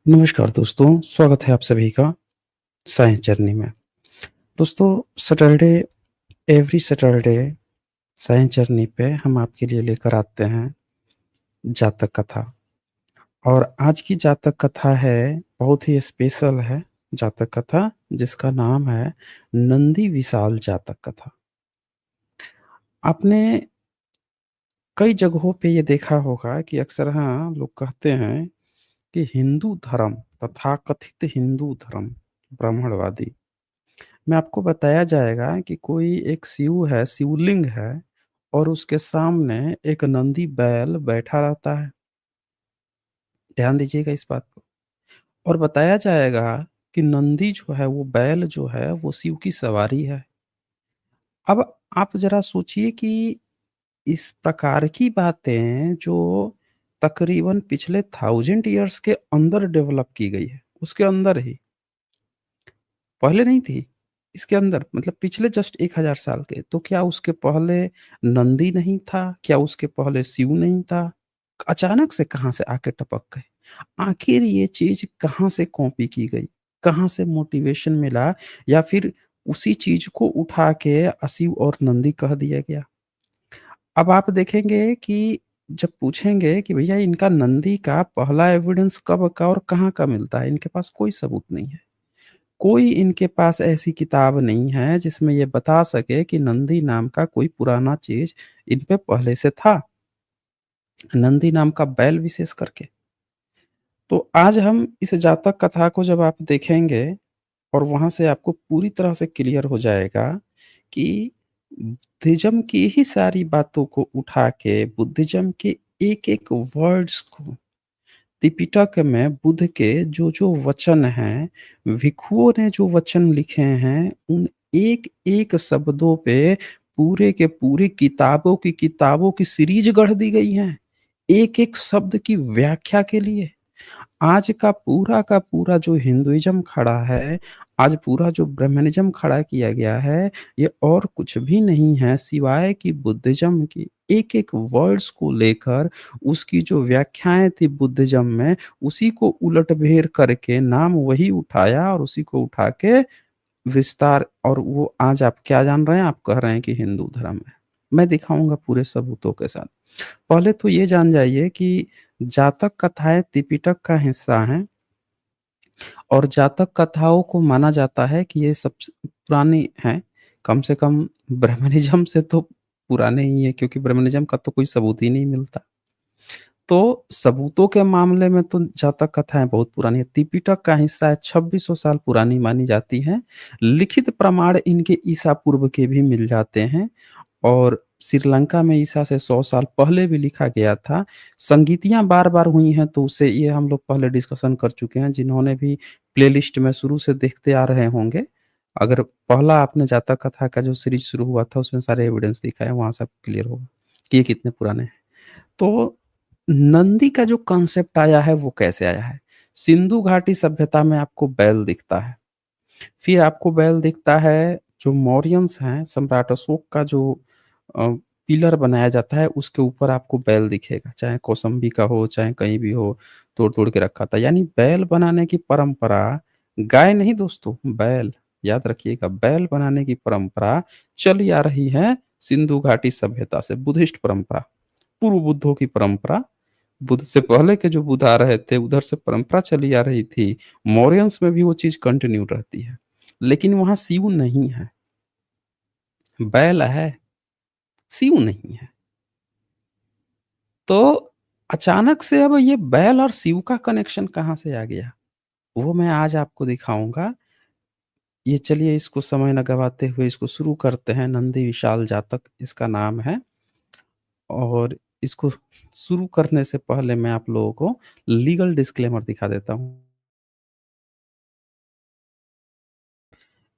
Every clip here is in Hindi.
नमस्कार दोस्तों, स्वागत है आप सभी का साइंस जर्नी में। दोस्तों, Saturday every Saturday science journey पे हम आपके लिए लेकर आते हैं जातक कथा। और आज की जातक कथा है बहुत ही स्पेशल है जातक कथा, जिसका नाम है नंदी विशाल जातक कथा। आपने कई जगहों पे ये देखा होगा कि अक्सर लोग कहते हैं कि हिंदू धर्म, तथाकथित हिंदू धर्म, ब्राह्मणवादी में आपको बताया जाएगा कि कोई एक शिव है, शिवलिंग है और उसके सामने एक नंदी बैल बैठा रहता है। ध्यान दीजिएगा इस बात को। और बताया जाएगा कि नंदी जो है, वो बैल जो है, वो शिव की सवारी है। अब आप ज़रा सोचिए कि इस प्रकार की बातें जो तकरीबन पिछले 1000 इयर्स के अंदर डेवलप की गई है, उसके अंदर ही, पहले नहीं थी, इसके अंदर मतलब पिछले जस्ट 1000 साल के। तो क्या उसके पहले नंदी नहीं था? क्या उसके पहले शिव नहीं था? अचानक से कहाँ से आके टपक गए? आखिर ये चीज़ कहाँ से कॉपी की गई? कहाँ से मोटिवेशन मिला? या फिर उसी चीज़ को उठा के शिव और नंदी कह दिया गया? अब आप देखेंगे कि जब पूछेंगे कि भैया इनका नंदी का पहला एविडेंस कब का और कहाँ का मिलता है? इनके पास कोई सबूत नहीं है। कोई इनके पास ऐसी किताब नहीं है जिसमें ये बता सके कि नंदी नाम का कोई पुराना चीज़ इन पे पहले से था, नंदी नाम का बैल विशेष करके। तो आज हम इस जातक कथा को जब आप देखेंगे और वहाँ से आपको पूरी तरह से क्लियर हो जाएगा कि बुद्धिज़्म की ही सारी बातों को उठा के बुद्धिज़्म के एक-एक वर्ड्स को, त्रिपिटक में बुद्ध के जो-जो वचन हैं, भिक्षुओं ने जो वचन लिखे हैं, उन एक-एक शब्दों पे पूरे के पूरी किताबों की सीरीज़ गढ़ दी गई हैं, एक-एक शब्द की व्याख्या के लिए। आज का पूरा जो हिंदुइज़्म खड़ा है, आज पूरा जो ब्रह्मनिज़्म खड़ा किया गया है, ये और कुछ भी नहीं है सिवाय कि बुद्धिज़्म की एक-एक वर्ड्स को लेकर उसकी जो व्याख्याएँ थी बुद्धिज़्म में, उसी को उलट-भेर करके नाम वही उठाया और उसी को उठा के विस्तार, और वो आज आप क्या जान रहे हैं? आप कह रहे हैं कि हिंदू धर्म है। मैं दिखाऊँगा पूरे सबूतों के साथ। पहले तो ये जान जाइए कि जातक कथाएँ त्रिपिटक का हिस्सा हैं और जातक कथाओं को माना जाता है कि ये सबसे पुरानी हैं। कम से कम ब्रह्मनिज़्म से तो पुराने ही हैं, क्योंकि ब्रह्मनिज़्म का तो कोई सबूत ही नहीं मिलता। तो सबूतों के मामले में तो जातक कथाएँ बहुत पुरानी हैं। त्रिपिटक का हिस्सा है, 2600 साल पुरानी मानी जाती हैं। लिखित प्रमाण इनके ईसा पूर्व के भी मिल जाते हैं और श्रीलंका में ईसा से 100 साल पहले भी लिखा गया था। संगीतियाँ बार-बार हुई हैं, तो उससे ये हम लोग पहले डिस्कशन कर चुके हैं, जिन्होंने भी प्लेलिस्ट में शुरू से देखते आ रहे होंगे। अगर पहला आपने जातक कथा का जो सीरीज़ शुरू हुआ था, उसमें सारे एविडेंस दिखा है, वहाँ से आपको क्लियर होगा कि ये कितने पुराने हैं। तो नंदी का जो कॉन्सेप्ट आया है, वो कैसे आया है? सिंधु घाटी सभ्यता में आपको बैल दिखता है। फिर आपको बैल दिखता है, जो मौर्यंस हैं, सम्राट अशोक का जो अ, पिलर बनाया जाता है, उसके ऊपर आपको बैल दिखेगा, चाहे कौशाम्बी का हो, चाहे कहीं भी हो, तोड़-तोड़ के रखा था। यानी बैल बनाने की परंपरा, गाय नहीं दोस्तों, बैल, याद रखिएगा, बैल बनाने की परंपरा चली आ रही है सिंधु घाटी सभ्यता से, बुद्धिस्ट परंपरा, पूर्व बुद्धों की परंपरा। बुद्ध से पहले के जो बुद्ध आ रहे थे, उधर से परंपरा चली आ रही थी। मौर्यंस में भी वो चीज़ कंटिन्यू रहती है। लेकिन वहाँ शिव नहीं है, बैल है, शिव नहीं है। तो अचानक से अब ये बैल और शिव का कनेक्शन कहाँ से आ गया? वो मैं आज आपको दिखाऊँगा। ये चलिए इसको समय ना गँवाते हुए इसको शुरू करते हैं। नंदी विशाल जातक इसका नाम है और इसको शुरू करने से पहले मैं आप लोगों को लीगल डिस्क्लेमर दिखा देता हूँ।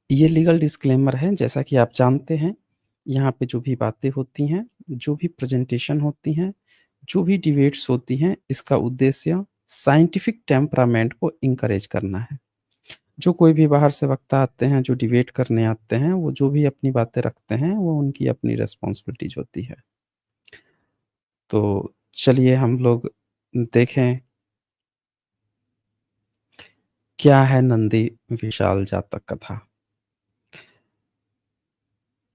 ये लीगल डिस्क्लेमर है, जैसा कि आप जानते हैं, यहाँ पे जो भी बातें होती हैं, जो भी प्रेज़ेंटेशन होती हैं, जो भी डिबेट्स होती हैं, इसका उद्देश्य साइंटिफिक टेम्परामेंट को एनकरेज करना है। जो कोई भी बाहर से वक्ता आते हैं, जो डिबेट करने आते हैं, वो जो भी अपनी बातें रखते हैं, वो उनकी अपनी रिस्पॉन्सिबिलिटीज़ होती है। तो चलिए हम लोग देखें क्या है नंदी विशाल जातक कथा?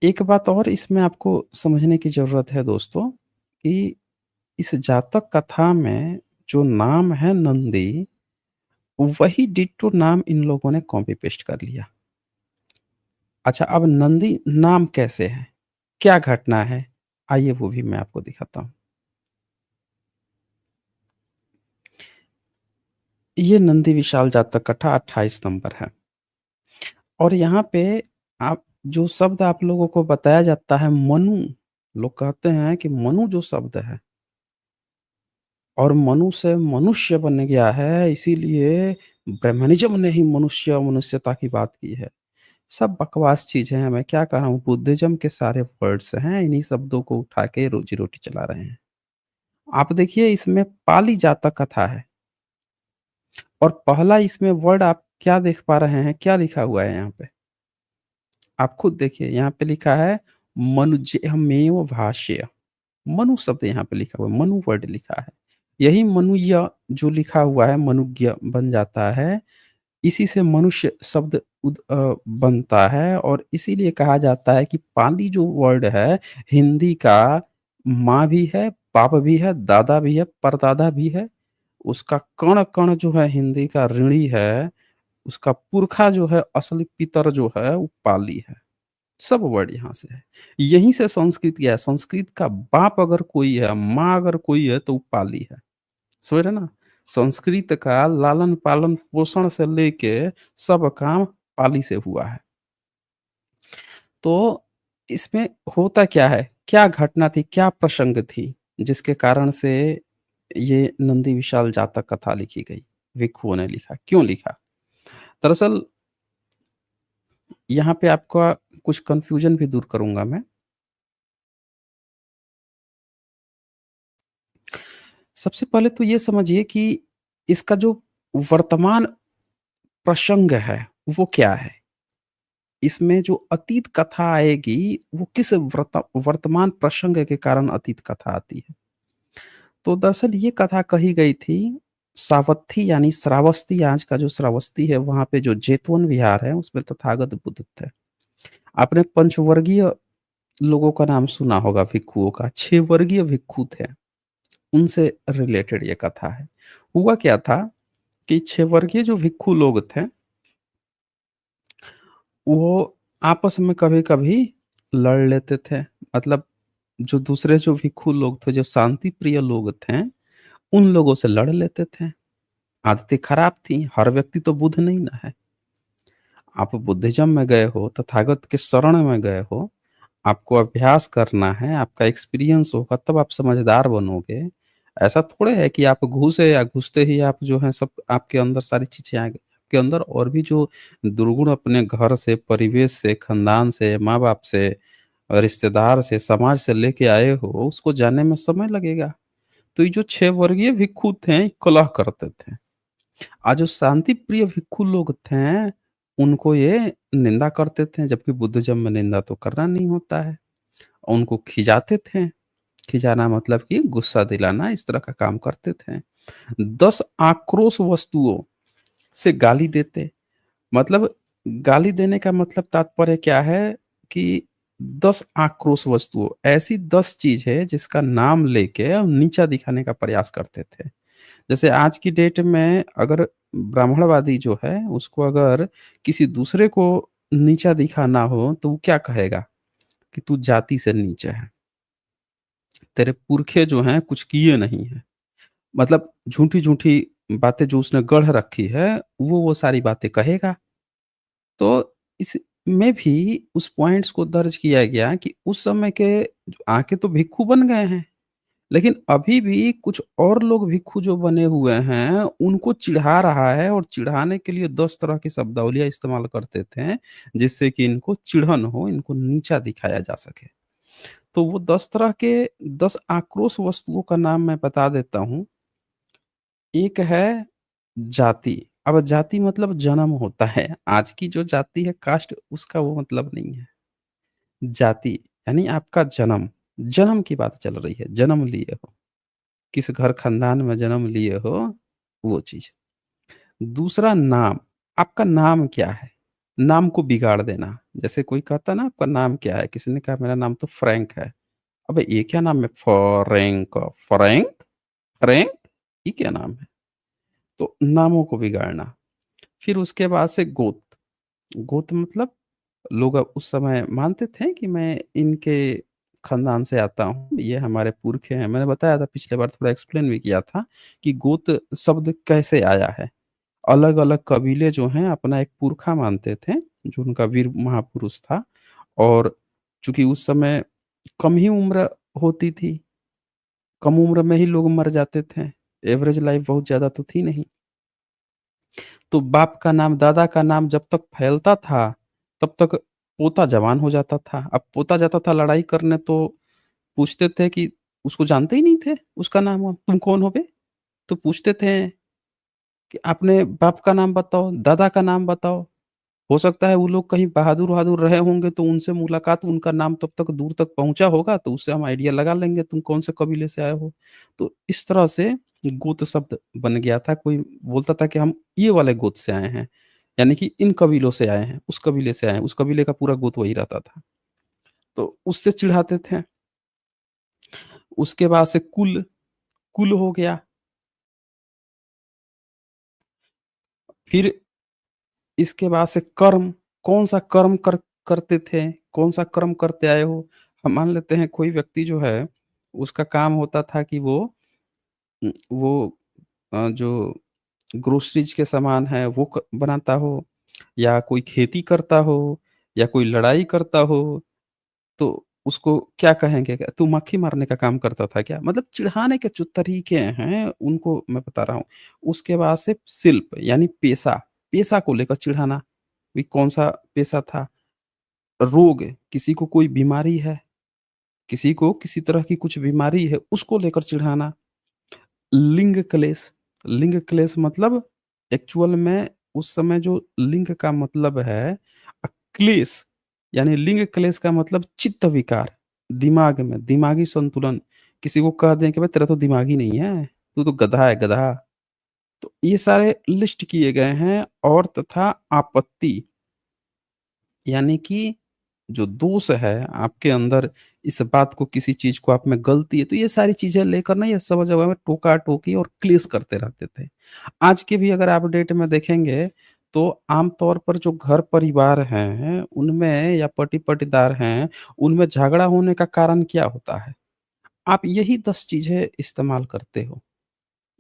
एक बात और इसमें आपको समझने की ज़रूरत है दोस्तों कि इस जातक कथा में जो नाम है नंदी, वही डिट्टो नाम इन लोगों ने कॉपी पेस्ट कर लिया। अच्छा, अब नंदी नाम कैसे है? क्या घटना है? आइए वो भी मैं आपको दिखाता हूँ। ये नंदी विशाल जातक कथा 28 नंबर है और यहाँ पे आप जो शब्द आप लोगों को बताया जाता है मनु, लोग कहते हैं कि मनु जो शब्द है और मनु से मनुष्य बन गया है, इसीलिए ब्रह्मनिज़्म ने ही मनुष्यता की बात की है। सब बकवास चीज़ है, मैं क्या कह रहा हूँ, बुद्धिज़्म के सारे वर्ड्स हैं, इन्हीं शब्दों को उठा के रोज़ी-रोटी चला रहे हैं। आप देखिए इसमें पाली जातक कथा है और पहला इसमें वर्ड आप क्या देख पा रहे हैं, क्या लिखा हुआ है यहाँ पे? आप खुद देखिए, यहाँ पे लिखा है मनुजेहमेव भाष्य। मनु शब्द यहाँ पे लिखा हुआ है, मनु वर्ड लिखा है। यही मनुष्य जो लिखा हुआ है मनुज्ञ बन जाता है, इसी से मनुष्य शब्द बनता है और इसीलिए कहा जाता है कि पाली जो वर्ड है, हिंदी का माँ भी है, बाप भी है, दादा भी है, परदादा भी है। उसका कण-कण जो है हिंदी का ऋणी है, उसका पुरखा जो है असली पितर जो है वो पाली है। सब वर्ड यहाँ से है। यहीं से संस्कृत गया है, संस्कृत का बाप अगर कोई है, माँ अगर कोई है तो वो पाली है। समझ रहे ना? संस्कृत का लालन-पालन, पोषण से लेके सब काम पाली से हुआ है। तो इसमें होता क्या है? क्या घटना थी, क्या प्रसंग थी, जिसके कारण से ये नंदी विशाल जातक कथा लिखी गई? भिक्षुओं ने लिखा, क्यों लिखा? दरअसल यहाँ पे आपका कुछ कन्फ्यूज़न भी दूर करूँगा मैं। सबसे पहले तो ये समझिए कि इसका जो वर्तमान प्रसंग है, वो क्या है? इसमें जो अतीत कथा आएगी, वो किस वर्तमान प्रसंग के कारण अतीत कथा आती है? तो दरअसल ये कथा कही गई थी, सावत्थी यानी श्रावस्ती, आज का जो श्रावस्ती है, वहाँ पे जो जेतवन विहार है, उसमें तथागत बुद्ध थे। आपने पंचवर्गीय लोगों का नाम सुना होगा भिक्षुओं का, 6 वर्गीय भिक्षु थे, उनसे रिलेटेड ये कथा है। हुआ क्या था कि 6 वर्गीय जो भिक्षु लोग थे, वो आपस में कभी-कभी लड़ लेते थे। मतलब जो दूसरे जो भिक्षु लोग थे, जो शांति प्रिय लोग थे, उन लोगों से लड़ लेते थे। आदतें खराब थी, हर व्यक्ति तो बुद्ध नहीं ना है। आप बुद्धिज़्म में गए हो, तथागत के शरण में गए हो, आपको अभ्यास करना है, आपका एक्सपीरियंस होगा तब आप समझदार बनोगे। ऐसा थोड़े है कि आप घुसे या घुसते ही आप जो है सब आपके अंदर सारी चीज़ें आ गई। आपके अंदर और भी जो दुर्गुण अपने घर से, परिवेश से, खानदान से, माँ-बाप से, रिश्तेदार से, समाज से लेके आए हो, उसको जानने में समय लगेगा। तो ये जो 6 वर्गीय भिक्षु थे, कलह करते थे। जो शांति प्रिय भिक्षु लोग थे, उनको ये निंदा करते थे, जबकि बुद्धिज़्म में निंदा तो करना नहीं होता है। उनको खिजाते थे, खिजाना मतलब कि गुस्सा दिलाना, इस तरह का काम करते थे। 10 आक्रोश वस्तुओं से गाली देते, मतलब गाली देने का मतलब तात्पर्य क्या है कि 10 आक्रोश वस्तुओं, ऐसी 10 चीज़ है जिसका नाम लेके नीचा दिखाने का प्रयास करते थे। जैसे आज की डेट में अगर ब्राह्मणवादी जो है, उसको अगर किसी दूसरे को नीचा दिखाना हो, तो वो क्या कहेगा कि तू जाति से नीचे है, तेरे पुरखे जो हैं कुछ किए नहीं हैं। मतलब झूठी-झूठी बातें जो उसने गढ़ रखी है, वो सारी बातें कहेगा। तो इसमें भी उस पॉइंट्स को दर्ज किया गया कि उस समय के आके तो भिक्षु बन गए हैं। लेकिन अभी भी कुछ और लोग भिक्षु जो बने हुए हैं, उनको चिढ़ा रहा है और चिढ़ाने के लिए 10 तरह की शब्दावलियाँ इस्तेमाल करते थे, जिससे कि इनको चिढ़न हो, इनको नीचा दिखाया जा सके। तो वो 10 तरह के 10 आक्रोश वस्तुओं का नाम मैं बता देता हूँ। एक है जाति। अब जाति मतलब जन्म होता है। आज की जो जाति है, कास्ट, उसका वो मतलब नहीं है। जाति यानी आपका जन्म, जन्म की बात चल रही है, जन्म लिए हो। किस घर खानदान में जन्म लिए हो, वो चीज़। दूसरा नाम, आपका नाम क्या है? नाम को बिगाड़ देना। जैसे कोई कहता है ना आपका नाम क्या है? किसी ने कहा मेरा नाम तो फ्रैंक है। अबे ये क्या नाम है? फ़रैंक, फ्रैंक? फ्रैंक? ये क्या नाम है? तो नामों को बिगाड़ना। फिर उसके बाद से गोत्र। गोत्र मतलब लोग अब उस समय मानते थे कि मैं इनके खानदान से आता हूँ, ये हमारे पुरखे हैं। मैंने बताया था पिछले बार थोड़ा एक्सप्लेन भी किया था कि गोत्र शब्द कैसे आया है। अलग-अलग कबीले जो हैं अपना एक पुरखा मानते थे, जो उनका वीर महापुरुष था और चूँकि उस समय कम ही उम्र होती थी, कम उम्र में ही लोग मर जाते थे। एवरेज लाइफ़ बहुत ज़्यादा तो थी नहीं। तो बाप का नाम, दादा का नाम जब तक फैलता था, तब तक पोता जवान हो जाता था। अब पोता जाता था लड़ाई करने तो पूछते थे कि उसको जानते ही नहीं थे, उसका नाम-वाम, "तुम कौन हो बे?" तो पूछते थे कि "अपने बाप का नाम बताओ, दादा का नाम बताओ।" हो सकता है वो लोग कहीं बहादुर-वहादुर रहे होंगे तो उनसे मुलाकात उनका नाम तब तक दूर तक पहुँचा होगा तो उससे हम आइडिया लगा लेंगे तुम कौन से कबीले से आए हो। तो इस तरह से गोत्र शब्द बन गया था। कोई बोलता था कि हम ये वाले गोत्र से आए हैं, यानी कि इन कबीलों से आए हैं, उस कबीले से आए हैं, उस कबीले का पूरा गोत्र वही रहता था। तो उससे चिढ़ाते थे। उसके बाद से कुल, कुल हो गया। फिर इसके बाद से कर्म, कौन-सा कर्म करते थे, कौन-सा कर्म करते आए हो? हम मान लेते हैं कोई व्यक्ति जो है, उसका काम होता था कि वो जो ग्रोसरीज़ के सामान है वो बनाता हो या कोई खेती करता हो या कोई लड़ाई करता हो, तो उसको क्या कहेंगे? क्या तू मक्खी मारने का काम करता था क्या? मतलब चिढ़ाने के जो तरीके हैं, उनको मैं बता रहा हूँ। उसके बाद से शिल्प यानी पेशा, पेशा को लेकर चिढ़ाना, भी कौन-सा पेशा था? रोग, किसी को कोई बीमारी है, किसी को किसी तरह की कुछ बीमारी है, उसको लेकर चिढ़ाना। लिंग क्लेश, लिंग क्लेश मतलब एक्चुअल में उस समय जो लिंग का मतलब है क्लेश, यानी लिंग क्लेश का मतलब चित्त विकार, दिमाग में, दिमागी संतुलन। किसी को कह दें कि भाई तेरा तो दिमाग ही नहीं है, तू तो गधा है, गधा। तो ये सारे लिस्ट किए गए हैं और तथा आपत्ति, यानी कि जो दोष है आपके अंदर, इस बात को किसी चीज़ को आप में गलती है, तो ये सारी चीज़ें लेकर ना ये सब जगह में टोका-टोकी और क्लेश करते रहते थे। आज के भी अगर आप डेट में देखेंगे, तो आम तौर पर जो घर परिवार हैं, उनमें या पति-पटीदार हैं, उनमें झगड़ा होने का कारण क्या होता है? आप यही 10 चीज़ें इस्तेमाल करते हो।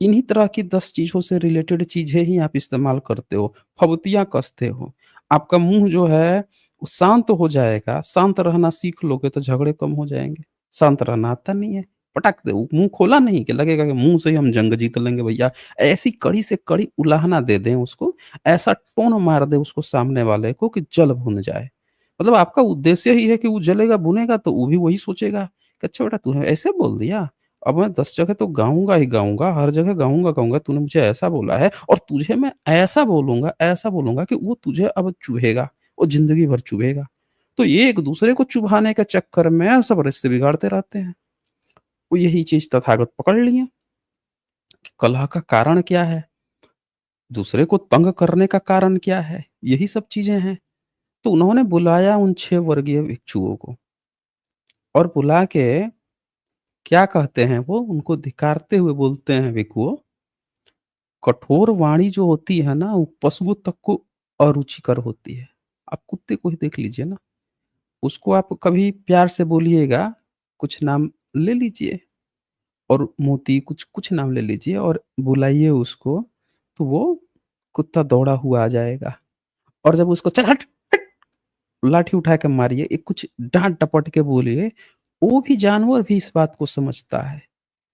इन्हीं तरह की 10 चीज़ों से रिलेटेड चीज़ें ही आप इस्तेमाल करते हो, फब्तियाँ कसते हो। आपका मुँह जो है वो शांत हो जाएगा, शांत रहना सीख लोगे तो झगड़े कम हो जाएँगे। शांत रहना आता नहीं है, पटक दे मुँह खोला नहीं कि लगेगा कि मुँह से ही हम जंग जीत लेंगे भैया। ऐसी कड़ी से कड़ी उलाहना दे दें उसको, ऐसा टोन मार दें उसको सामने वाले को कि जल भुन जाए। मतलब आपका उद्देश्य ही है कि वो जलेगा, भुनेगा तो वो भी वही सोचेगा कि अच्छा बेटा तूने ऐसे बोल दिया। अब मैं 10 जगह तो गाऊँगा ही गाऊँगा, हर जगह गाऊँगा, गाऊँगा, तूने मुझे ऐसा बोला है और तुझे मैं ऐसा बोलूँगा कि वो तुझे अब चुभेगा, वो ज़िंदगी भर चुभेगा। तो ये एक-दूसरे को चुभाने के चक्कर में सब रिश्ते बिगाड़ते रहते हैं। वो यही चीज़ तथागत पकड़ लिए कि कलह का कारण क्या है? दूसरे को तंग करने का कारण क्या है? यही सब चीज़ें हैं। तो उन्होंने बुलाया उन 6 वर्गीय भिक्षुओं को और बुला के क्या कहते हैं वो, उनको धिक्कारते हुए बोलते हैं, भिक्षुओं, कठोर वाणी जो होती है ना, वो पशुओं तक को अरुचिकर होती है। आप कुत्ते को ही देख लीजिए ना, उसको आप कभी प्यार से बोलिएगा, कुछ नाम ले लीजिए और मोती कुछ कुछ नाम ले लीजिए और बुलाइए उसको, तो वो कुत्ता दौड़ा हुआ आ जाएगा और जब उसको चल हट, हट, लाठी उठा के मारिए, एक कुछ डाँट-डपट के बोलिए, वो भी जानवर भी इस बात को समझता है।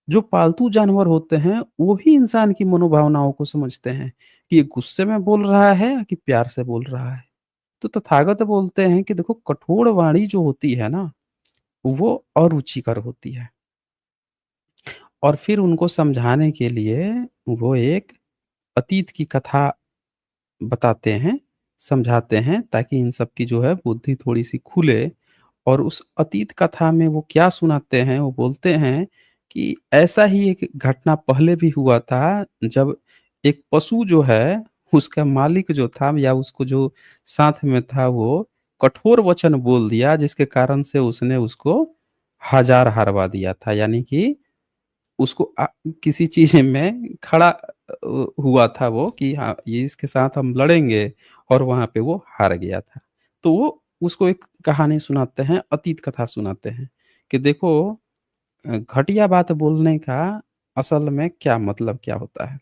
जो पालतू जानवर होते हैं, वो भी इंसान की मनोभावनाओं को समझते हैं, कि ये गुस्से में बोल रहा है या कि प्यार से बोल रहा है। तो तथागत बोलते हैं कि देखो कठोर वाणी जो होती है ना, वो अरुचिकर होती है और फिर उनको समझाने के लिए वो एक अतीत की कथा बताते हैं, समझाते हैं ताकि इन सब की जो है बुद्धि थोड़ी-सी खुले और उस अतीत कथा में वो क्या सुनाते हैं, वो बोलते हैं कि ऐसा ही एक घटना पहले भी हुआ था, जब एक पशु जो है, उसका मालिक जो था या उसको जो साथ में था वो कठोर वचन बोल दिया जिसके कारण से उसने उसको हजार हारवा दिया था। यानी कि उसको किसी चीज़ में खड़ा हुआ था वो कि हाँ, ये इसके साथ हम लड़ेंगे और वहाँ पे वो हार गया था। तो वो उसको एक कहानी सुनाते हैं, अतीत कथा सुनाते हैं कि देखो घटिया बात बोलने का असल में क्या मतलब क्या होता है।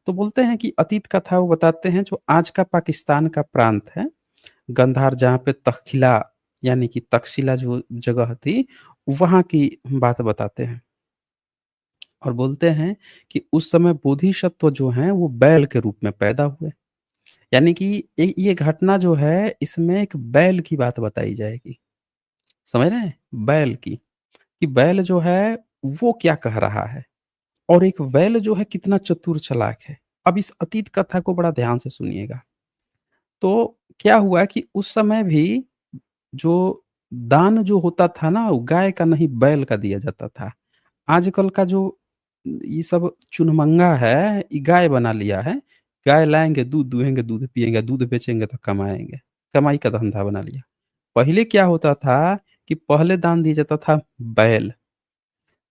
तो बोलते हैं कि अतीत कथा वो बताते हैं जो आज का पाकिस्तान का प्रांत है, गंधार जहाँ पे तख़िला यानी कि तक्षशिला जो जगह थी, वहाँ की बात बताते हैं। और बोलते हैं कि उस समय बोधिसत्व जो हैं वो बैल के रूप में पैदा हुए। यानी कि ये घटना जो है इसमें एक बैल की बात बताई जाएगी। समझ रहे हैं? बैल की, कि बैल जो है वो क्या कह रहा है और एक बैल जो है कितना चतुर चालाक है। अब इस अतीत कथा को बड़ा ध्यान से सुनिएगा। तो क्या हुआ कि उस समय भी जो दान जो होता था ना, वो गाय का नहीं बैल का दिया जाता था। आजकल का जो ये सब चुनमंगा है, ये गाय बना लिया है। गाय लाएँगे, दूध दुहेंगे, दूध पिएँगे, दूध बेचेंगे तो कमाएँगे। कमाई का धंधा बना लिया। पहले क्या होता था कि पहले दान दिया जाता था बैल।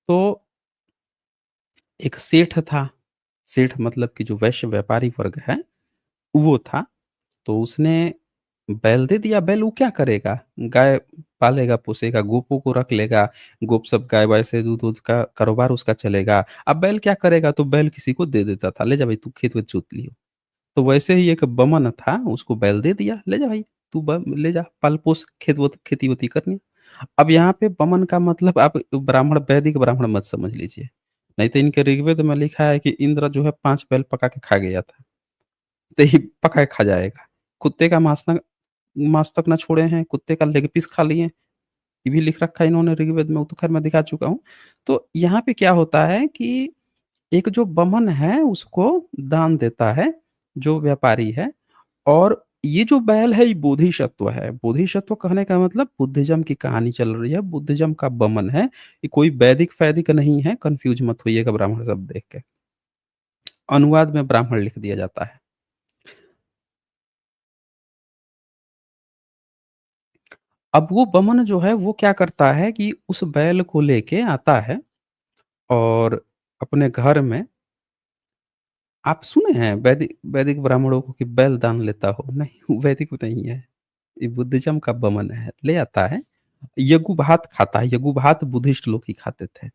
तो एक सेठ था, सेठ मतलब कि जो वैश्य व्यापारी वर्ग है, वो था। तो उसने बैल दे दिया, बैल वो क्या करेगा? गाय पालेगा, पोसेगा, गोपों को रख लेगा, गोप सब गाय-वाय से दूध-वूध का कारोबार उसका चलेगा। अब बैल क्या करेगा? तो बैल किसी को दे देता था, "ले जा भई तू खेत-वेत जोत लियो।" तो वैसे ही एक बमन था, उसको बैल दे दिया, "ले जा भाई, तू ब ले जा, पाल-पोस, खेत-वोत खेती-वेती करनी।" अब यहाँ पे बमन का मतलब आप ब्राह्मण वैदिक ब्राह्मण मत समझ लीजिए। नहीं तो इनके ऋग्वेद में लिखा है कि इंद्र जो है 5 बैल पका के खा गया था। तो ये पका के खा जाएगा। कुत्ते का मांस तक ना छोड़े हैं, कुत्ते का लेग पीस खा लिए। ये भी लिख रखा है इन्होंने ऋग्वेद में, वो तो खैर मैं दिखा चुका हूँ। तो यहाँ पे क्या होता है कि एक जो बमन है उसको दान देता है, जो व्यापारी है और ये जो बैल है ये बोधिसत्व है। बोधिसत्व कहने का मतलब बुद्धिज़्म की कहानी चल रही है, बुद्धिज़्म का बमन है। ये कोई वैदिक-फैदिक नहीं है, कन्फ्यूज़ मत होइएगा ब्राह्मण शब्द देख के। अनुवाद में ब्राह्मण लिख दिया जाता है। अब वो बमन जो है वो क्या करता है कि उस बैल को लेके आता है और अपने घर में आप सुने हैं वैदिक वैदिक ब्राह्मणों को कि बैल दान लेता हो? नहीं, वो वैदिक नहीं है। ये बुद्धिज़्म का बमन है। ले आता है, यज्ञ भात खाता है, यज्ञ भात बुद्धिस्ट लोग ही खाते थे।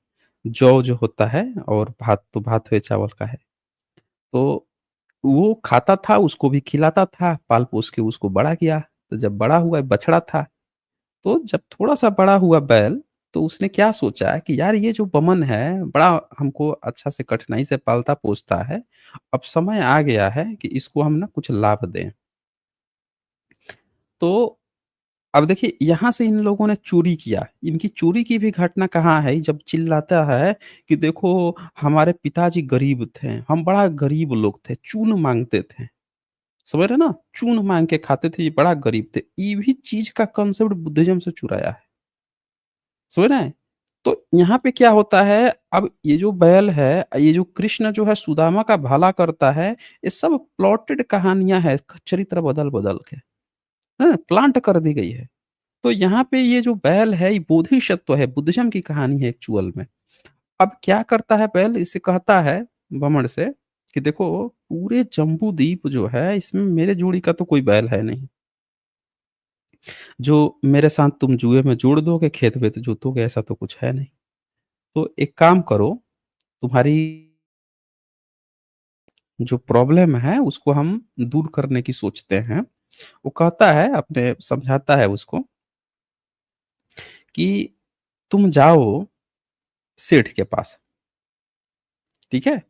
जौ जो होता है और भात तो भात हुए चावल का है। तो वो खाता था, उसको भी खिलाता था, पाल-पोस के उसको बड़ा किया। तो जब बड़ा हुआ, बछड़ा था तो जब थोड़ा-सा बड़ा हुआ बैल, तो उसने क्या सोचा कि यार ये जो बमन है, बड़ा हमको अच्छा से कठिनाई से पालता-पोसता है। अब समय आ गया है कि इसको हम ना कुछ लाभ दें। तो अब देखिए यहाँ से इन लोगों ने चोरी किया। इनकी चोरी की भी घटना कहाँ है, जब चिल्लाता है कि देखो हमारे पिताजी गरीब थे, हम बड़ा गरीब लोग थे, चून माँगते थे। समझ रहे हैं ना? चून माँग के खाते थे, ये बड़ा गरीब थे। ये भी चीज़ का कांसेप्ट बुद्धिज़्म से चुराया है। समझ रहे हैं? तो यहाँ पे क्या होता है, अब ये जो बैल है, ये जो कृष्ण जो है सुदामा का भला करता है, ये सब प्लॉटेड कहानियाँ हैं, चरित्र बदल-बदल के, हैं? प्लांट कर दी गई है। तो यहाँ पे ये जो बैल है, ये बोधिसत्व है, बुद्धिज़्म की कहानी है एक्चुअल में। अब क्या करता है बैल, इसे कहता है बमड़ से कि देखो पूरे जम्बू द्वीप जो है, इसमें मेरे जोड़ी का तो कोई बैल है नहीं। जो मेरे साथ तुम जुए में जोड़ दोगे, खेत-वेत जोतोगे, ऐसा तो कुछ है नहीं। तो एक काम करो, तुम्हारी जो प्रॉब्लम है उसको हम दूर करने की सोचते हैं। वो कहता है अपने समझाता है उसको कि तुम जाओ सेठ के पास, ठीक है?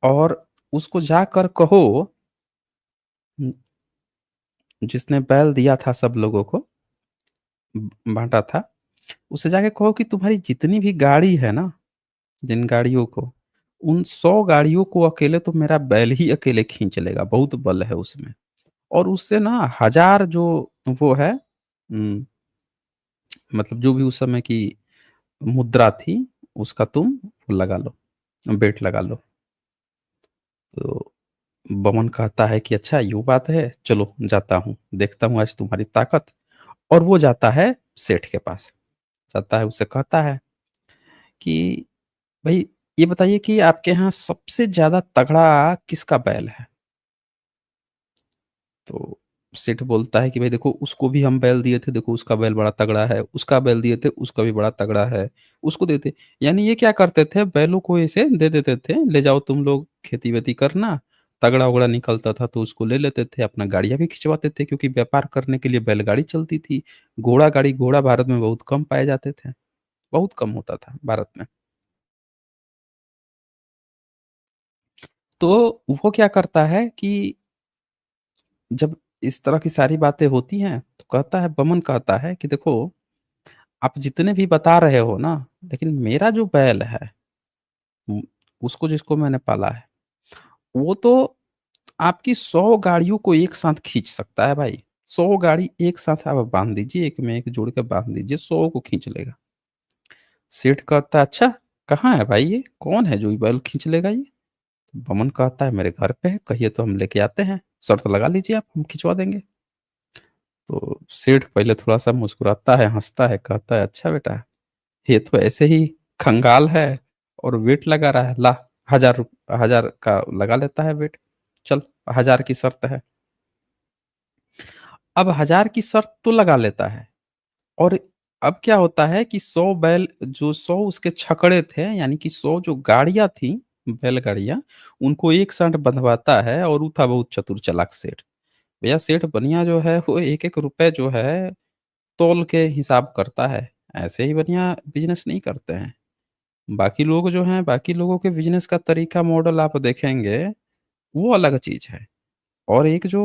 और उसको जाकर कहो उम, जिसने बैल दिया था सब लोगों को बाँटा था, उससे जाके कहो कि तुम्हारी जितनी भी गाड़ी है ना, जिन गाड़ियों को, उन 100 गाड़ियों को अकेले तो मेरा बैल ही अकेले खींच लेगा, बहुत बल है उसमें। और उससे ना 1000 जो वो है मतलब जो भी उस समय की मुद्रा थी, उसका तुम वो लगा लो, बेट लगा लो। तो बमन कहता है कि अच्छा यूँ बात है, चलो जाता हूँ, देखता हूँ आज तुम्हारी ताकत। और वो जाता है सेठ के पास, जाता है उससे कहता है कि भई ये बताइए कि आपके यहाँ सबसे ज़्यादा तगड़ा किसका बैल है? तो सेठ बोलता है कि भई देखो उसको भी हम बैल दिए थे, देखो उसका बैल बड़ा तगड़ा है, उसका बैल दिए थे, उसका भी बड़ा तगड़ा है, उसको देते यानी ये क्या करते थे बैलों को ऐसे दे देते थे, ले जाओ तुम लोग खेती-वेती करना, तगड़ा-वगड़ा निकलता था तो उसको ले लेते थे, अपना गाड़ियाँ भी खिंचवाते थे क्योंकि व्यापार करने के लिए बैलगाड़ी चलती थी। घोड़ा भारत में बहुत कम पाए जाते थे, बहुत कम होता था भारत में। तो वो क्या करता है कि जब इस तरह की सारी बातें होती हैं, तो कहता है बमन कहता है कि देखो, आप जितने भी बता रहे हो ना, लेकिन मेरा जो बैल है उम, उसको जिसको मैंने पाला है, वो तो आपकी 100 गाड़ियों को एक साथ खींच सकता है भाई। 100 गाड़ी एक साथ आप बाँध दीजिए, एक में एक जोड़ के बाँध दीजिए, 100 को खींच लेगा। सेठ कहता है, "अच्छा, कहाँ है भाई ये? कौन है जो ये बैल खींच लेगा ये?" बमन कहता है, "मेरे घर पे है, कहिए तो हम लेके आते हैं। शर्त लगा लीजिए आप, हम खिंचवा देंगे।" तो सेठ पहले थोड़ा-सा मुस्कुराता है, हँसता है, कहता है, "अच्छा बेटा, ये तो ऐसे ही खंगाल है और वेट लगा रहा है, ला 1000 का लगा लेता है वेट, चल 1000 की शर्त है।" अब 1000 की शर्त तो लगा लेता है और अब क्या होता है कि 100 बैल जो 100 उसके छकड़े थे, यानी कि 100 जो गाड़ियाँ थी, बैलगाड़ियाँ, उनको एक साथ बँधवाता है और वो था बहुत चतुर चालाक सेठ। भैया सेठ बनिया जो है वो एक-एक रुपए जो है तौल के हिसाब करता है, ऐसे ही बढ़िया बिज़नेस नहीं करते हैं। बाकी लोग जो हैं, बाकी लोगों के बिज़नेस का तरीका मॉडल आप देखेंगे, वो अलग चीज़ है और एक जो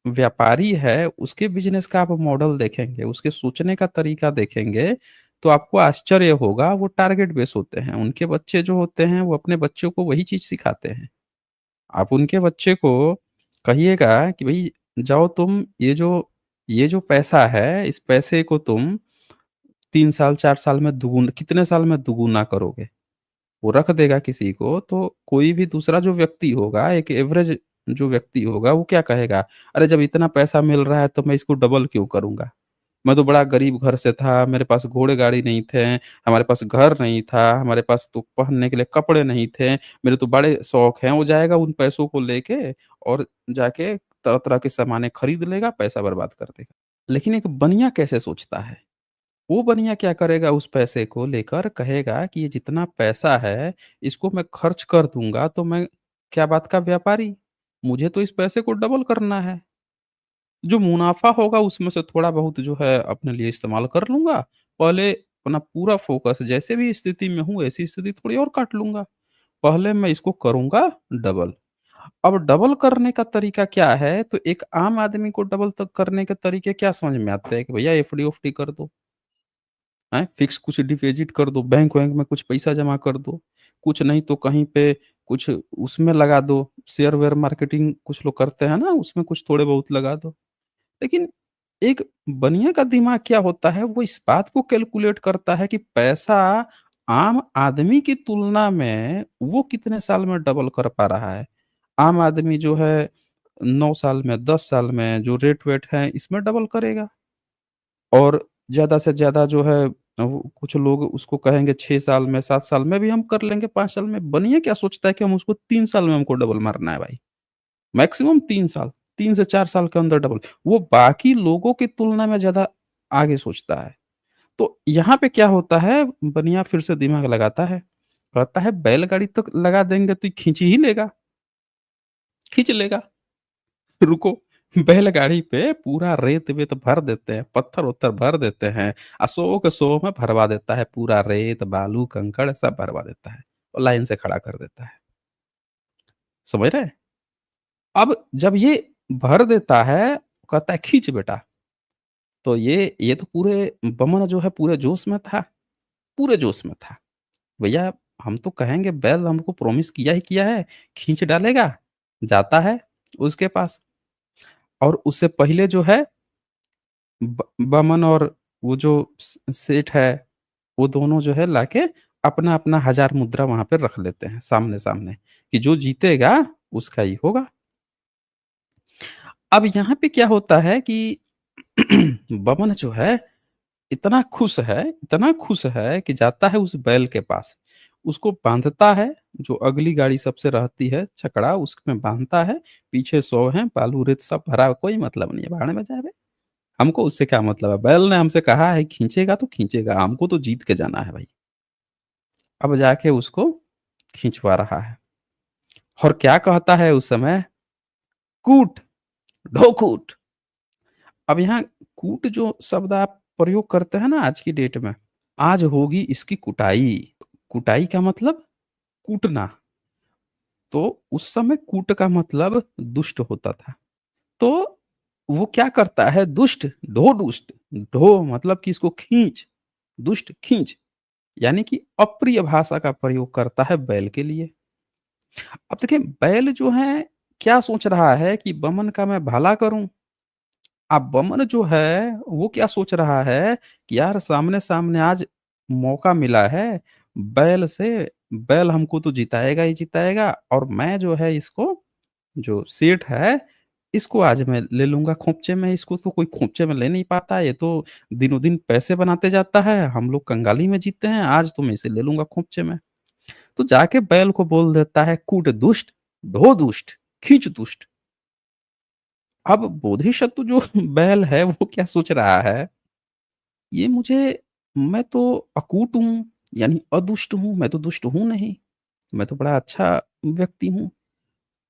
व्यापारी है, उसके बिज़नेस का आप मॉडल देखेंगे, उसके सोचने का तरीका देखेंगे, तो आपको आश्चर्य होगा, वो टारगेट बेस होते हैं। उनके बच्चे जो होते हैं, वो अपने बच्चों को वही चीज़ सिखाते हैं। आप उनके बच्चे को कहिएगा कि भई जाओ तुम ये जो पैसा है, इस पैसे को तुम 3 साल, 4 साल में कितने साल में दुगुना करोगे? वो रख देगा किसी को तो कोई भी दूसरा जो व्यक्ति होगा, एक एवरेज जो व्यक्ति होगा, वो क्या कहेगा? अरे जब इतना पैसा मिल रहा है तो मैं इसको डबल क्यों करूँगा? मैं तो बड़ा गरीब घर से था, मेरे पास घोड़े-गाड़ी नहीं थे, हमारे पास घर नहीं था, हमारे पास तो पहनने के लिए कपड़े नहीं थे, मेरे तो बड़े शौक हैं। वो जाएगा उन पैसों को लेके और जाके तरह-तरह के सामानें खरीद लेगा, पैसा बर्बाद कर देगा। लेकिन एक बनिया कैसे सोचता है? वो बनिया क्या करेगा उस पैसे को लेकर कहेगा कि ये जितना पैसा है, इसको मैं खर्च कर दूँगा तो मैं क्या बात का व्यापारी? मुझे तो इस पैसे को डबल करना है। जो मुनाफ़ा होगा उसमें से थोड़ा बहुत जो है अपने लिए इस्तेमाल कर लूँगा। पहले अपना पूरा फ़ोकस जैसे भी स्थिति में हूँ ऐसी स्थिति थोड़ी और काट लूँगा। पहले मैं इसको करूँगा डबल। अब डबल करने का तरीका क्या है? तो एक आम आदमी को डबल तक करने के तरीके क्या समझ में आते हैं कि भैया एफडी-वफ़डी कर दो, हैं? फ़िक्स कुछ डिपॉज़िट कर दो, बैंक-वैंक में कुछ पैसा जमा कर दो। कुछ नहीं तो कहीं पे कुछ उसमें लगा दो, शेयर-वेयर मार्केटिंग कुछ लोग करते हैं ना, उसमें कुछ थोड़े बहुत लगा दो। लेकिन एक बनिया का दिमाग क्या होता है, वो इस बात को कैलकुलेट करता है कि पैसा आम आदमी की तुलना में वो कितने साल में डबल कर पा रहा है। आम आदमी जो है 9 साल में, 10 साल में जो रेट-वेट है इसमें डबल करेगा और ज़्यादा से ज़्यादा जो है वो कुछ लोग उसको कहेंगे 6 साल में, 7 साल में भी हम कर लेंगे, 5 साल में। बनिया क्या सोचता है कि हम उसको 3 साल में हमको डबल मारना है भाई। मैक्सिमम 3 साल, 3 से 4 साल के अंदर डबल। वो बाकी लोगों की तुलना में ज़्यादा आगे सोचता है। तो यहाँ पे क्या होता है, बनिया फिर से दिमाग लगाता है। कहता है बैलगाड़ी तक लगा देंगे तो ये खींच ही लेगा, खींच लेगा। रुको, बैलगाड़ी पे पूरा रेत-वेत भर देते हैं, पत्थर-वत्थर भर देते हैं, 100 के 100 में भरवा देता है, पूरा रेत, बालू, कंकड़ सब भरवा देता है और लाइन से खड़ा कर देता है। समझ रहे हैं? अब जब ये भर देता है, कहता है खींच बेटा। तो ये तो पूरे बमन जो है पूरे जोश में था, पूरे जोश में था। भैया हम तो कहेंगे बैल हमको प्रॉमिस किया ही किया है, खींच डालेगा। जाता है उसके पास और उससे पहले जो है बमन और वो जो सेठ है, वो दोनों जो है लाके अपना-अपना 1000 मुद्रा वहाँ पे रख लेते हैं सामने-सामने, कि जो जीतेगा उसका ही होगा। अब यहाँ पे क्या होता है कि बमन जो है इतना खुश है कि जाता है उस बैल के पास। उसको बाँधता है, जो अगली गाड़ी सबसे रहती है छकड़ा उसमें बाँधता है, पीछे 100 हैं, बालू-रेत सब भरा कोई मतलब नहीं है, भाड़ में जाए बे। हमको उससे क्या मतलब है? बैल ने हमसे कहा है खींचेगा तो खींचेगा, हमको तो जीत के जाना है भाई। अब जाके उसको खिंचवा रहा है और क्या कहता है उस समय? कूट, ढो कूट। अब यहाँ कूट जो शब्द आप प्रयोग करते हैं ना आज की डेट में, आज होगी इसकी कुटाई। कुटाई का मतलब कूटना, तो उस समय कूट का मतलब दुष्ट होता था। तो वो क्या करता है दुष्ट, ढो दुष्ट, ढो मतलब कि इसको खींच, दुष्ट खींच, यानी कि अप्रिय भाषा का प्रयोग करता है बैल के लिए। अब देखिए बैल जो है, क्या सोच रहा है कि बमन का मैं भला करूँ। अब बमन जो है, वो क्या सोच रहा है कि यार सामने-सामने आज मौका मिला है, बैल से, बैल हमको तो जिताएगा ही जिताएगा और मैं जो है इसको, जो सेठ है, इसको आज मैं ले लूँगा खोंपचे में, इसको तो कोई खोंपचे में ले नहीं पाता, ये तो दिनों-दिन पैसे बनाते जाता है, हम लोग कंगाली में जीते हैं, आज तो मैं इसे ले लूँगा खोंपचे में। तो जाके बैल को बोल देता है, "कूट दुष्ट, ढो दुष्ट, खींच दुष्ट।" अब बोधिसत्व जो बैल है वो क्या सोच रहा है, ये मुझे, मैं तो अकूट हूँ, यानी अदुष्ट हूँ, मैं तो दुष्ट हूँ नहीं, मैं तो बड़ा अच्छा व्यक्ति हूँ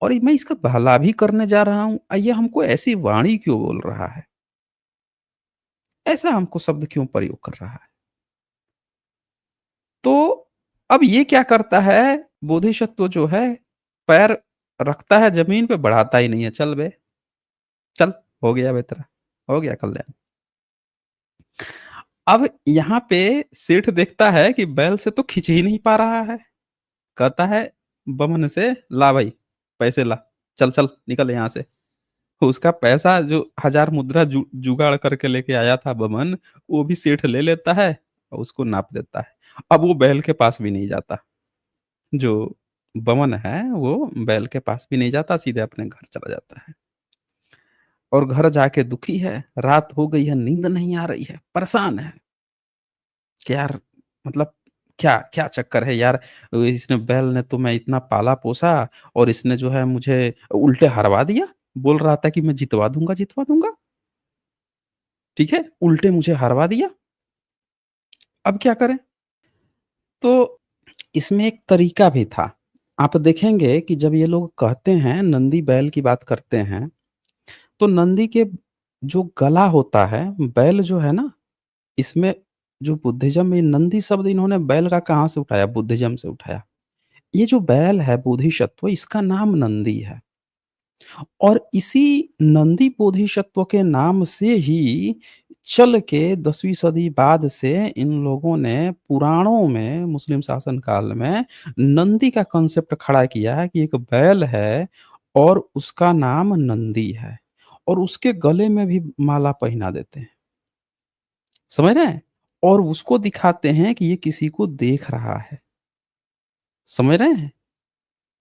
और मैं इसका भला भी करने जा रहा हूँ। ये हमको ऐसी वाणी क्यों बोल रहा है? ऐसा हमको शब्द क्यों प्रयोग कर रहा है? तो अब ये क्या करता है, बोधिसत्व जो है, पैर रखता है ज़मीन पे, बढ़ाता ही नहीं है, "चल बे, चल, हो गया बे तेरा, हो गया कल्याण।" अब यहाँ पे सेठ देखता है कि बैल से तो खींच ही नहीं पा रहा है। कहता है बमन से, "ला भाई, पैसे ला, चल, चल निकल यहाँ से।" उसका पैसा जो 1000 मुद्रा जुगाड़ करके लेके आया था बमन, वो भी सेठ ले लेता है और उसको नाप देता है। अब वो बैल के पास भी नहीं जाता। जो बमन है, वो बैल के पास भी नहीं जाता, सीधे अपने घर चला जाता है और घर जाके दुखी है, रात हो गई है, नींद नहीं आ रही है, परेशान है। कि यार मतलब क्या क्या चक्कर है यार, इसने बैल ने तो मैं इतना पाला-पोसा और इसने जो है मुझे उल्टे हरवा दिया। बोल रहा था कि मैं जितवा दूँगा, ठीक है? उल्टे मुझे हरवा दिया, अब क्या करें? तो इसमें एक तरीका भी था। आप देखेंगे कि जब ये लोग कहते हैं, नंदी बैल की बात करते हैं, तो नंदी के जो गला होता है, बैल जो है ना, इसमें जो बुद्धिज़्म में नंदी शब्द इन्होंने बैल का कहाँ से उठाया? बुद्धिज़्म से उठाया। ये जो बैल है बोधिसत्व, इसका नाम नंदी है और इसी नंदी बोधिसत्व के नाम से ही चल के 10वीं सदी बाद से इन लोगों ने पुराणों में, मुस्लिम शासन काल में नंदी का कॉन्सेप्ट खड़ा किया है कि एक बैल है और उसका नाम नंदी है और उसके गले में भी माला पहना देते हैं। समझ रहे हैं? और उसको दिखाते हैं कि ये किसी को देख रहा है। समझ रहे हैं?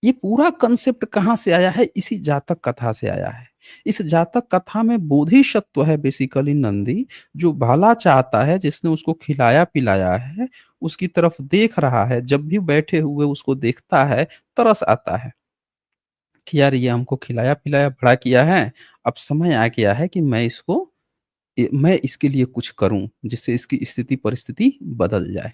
ये पूरा कांसेप्ट कहाँ से आया है? इसी जातक कथा से आया है। इस जातक कथा में बोधिसत्व है बेसिकली नंदी, जो भला चाहता है, जिसने उसको खिलाया-पिलाया है, उसकी तरफ देख रहा है, जब भी बैठे हुए उसको देखता है, तरस आता है कि यार ये हमको खिलाया-पिलाया बड़ा किया है, अब समय आ गया है कि मैं इसके लिए कुछ करूँ, जिससे इसकी स्थिति परिस्थिति बदल जाए।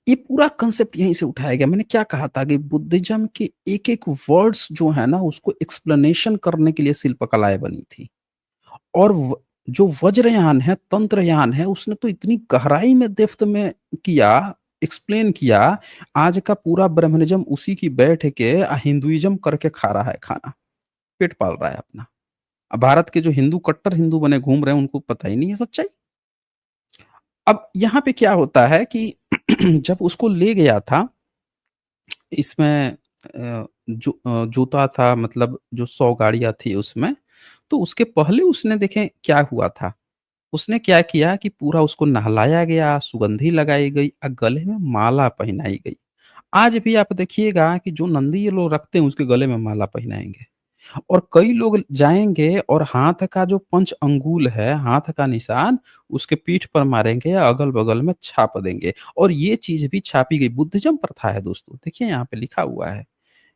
ये पूरा कांसेप्ट यहीं से उठाया गया। मैंने क्या कहा था कि बुद्धिज़्म के एक-एक वर्ड्स जो है ना, उसको एक्सप्लेनेशन करने के लिए शिल्पकलाएँ बनी थी। और जो वज्रयान है, तंत्रयान है, उसने तो इतनी गहराई में डेप्थ में किया, एक्सप्लेन किया, आज का पूरा ब्रह्मनिज़्म उसी की बैठ के हिंदुइज़्म करके खा रहा है खाना, पेट पाल रहा है अपना। अब भारत के जो हिंदू कट्टर हिंदू बने घूम रहे हैं, उनको पता ही नहीं है सच्चाई। अब यहाँ पे क्या होता है कि जब उसको ले गया था, इसमें जूता था, मतलब जो 100 गाड़ियाँ थी उसमें, तो उसके पहले उसने देखें क्या हुआ था। उसने क्या किया कि पूरा उसको नहलाया गया, सुगंधी लगाई गई गले में माला पहनाई गई। आज भी आप देखिएगा कि जो नंदी ये लोग रखते हैं उसके गले में माला पहनाएँगे। और कई लोग जाएँगे और हाथ का जो पंच अंगुल है, हाथ का निशान उसके पीठ पर मारेंगे या अगल-बगल में छाप देंगे और ये चीज़ भी छापी गई बुद्धिज़्म प्रथा है दोस्तों। देखिए यहाँ पे लिखा हुआ है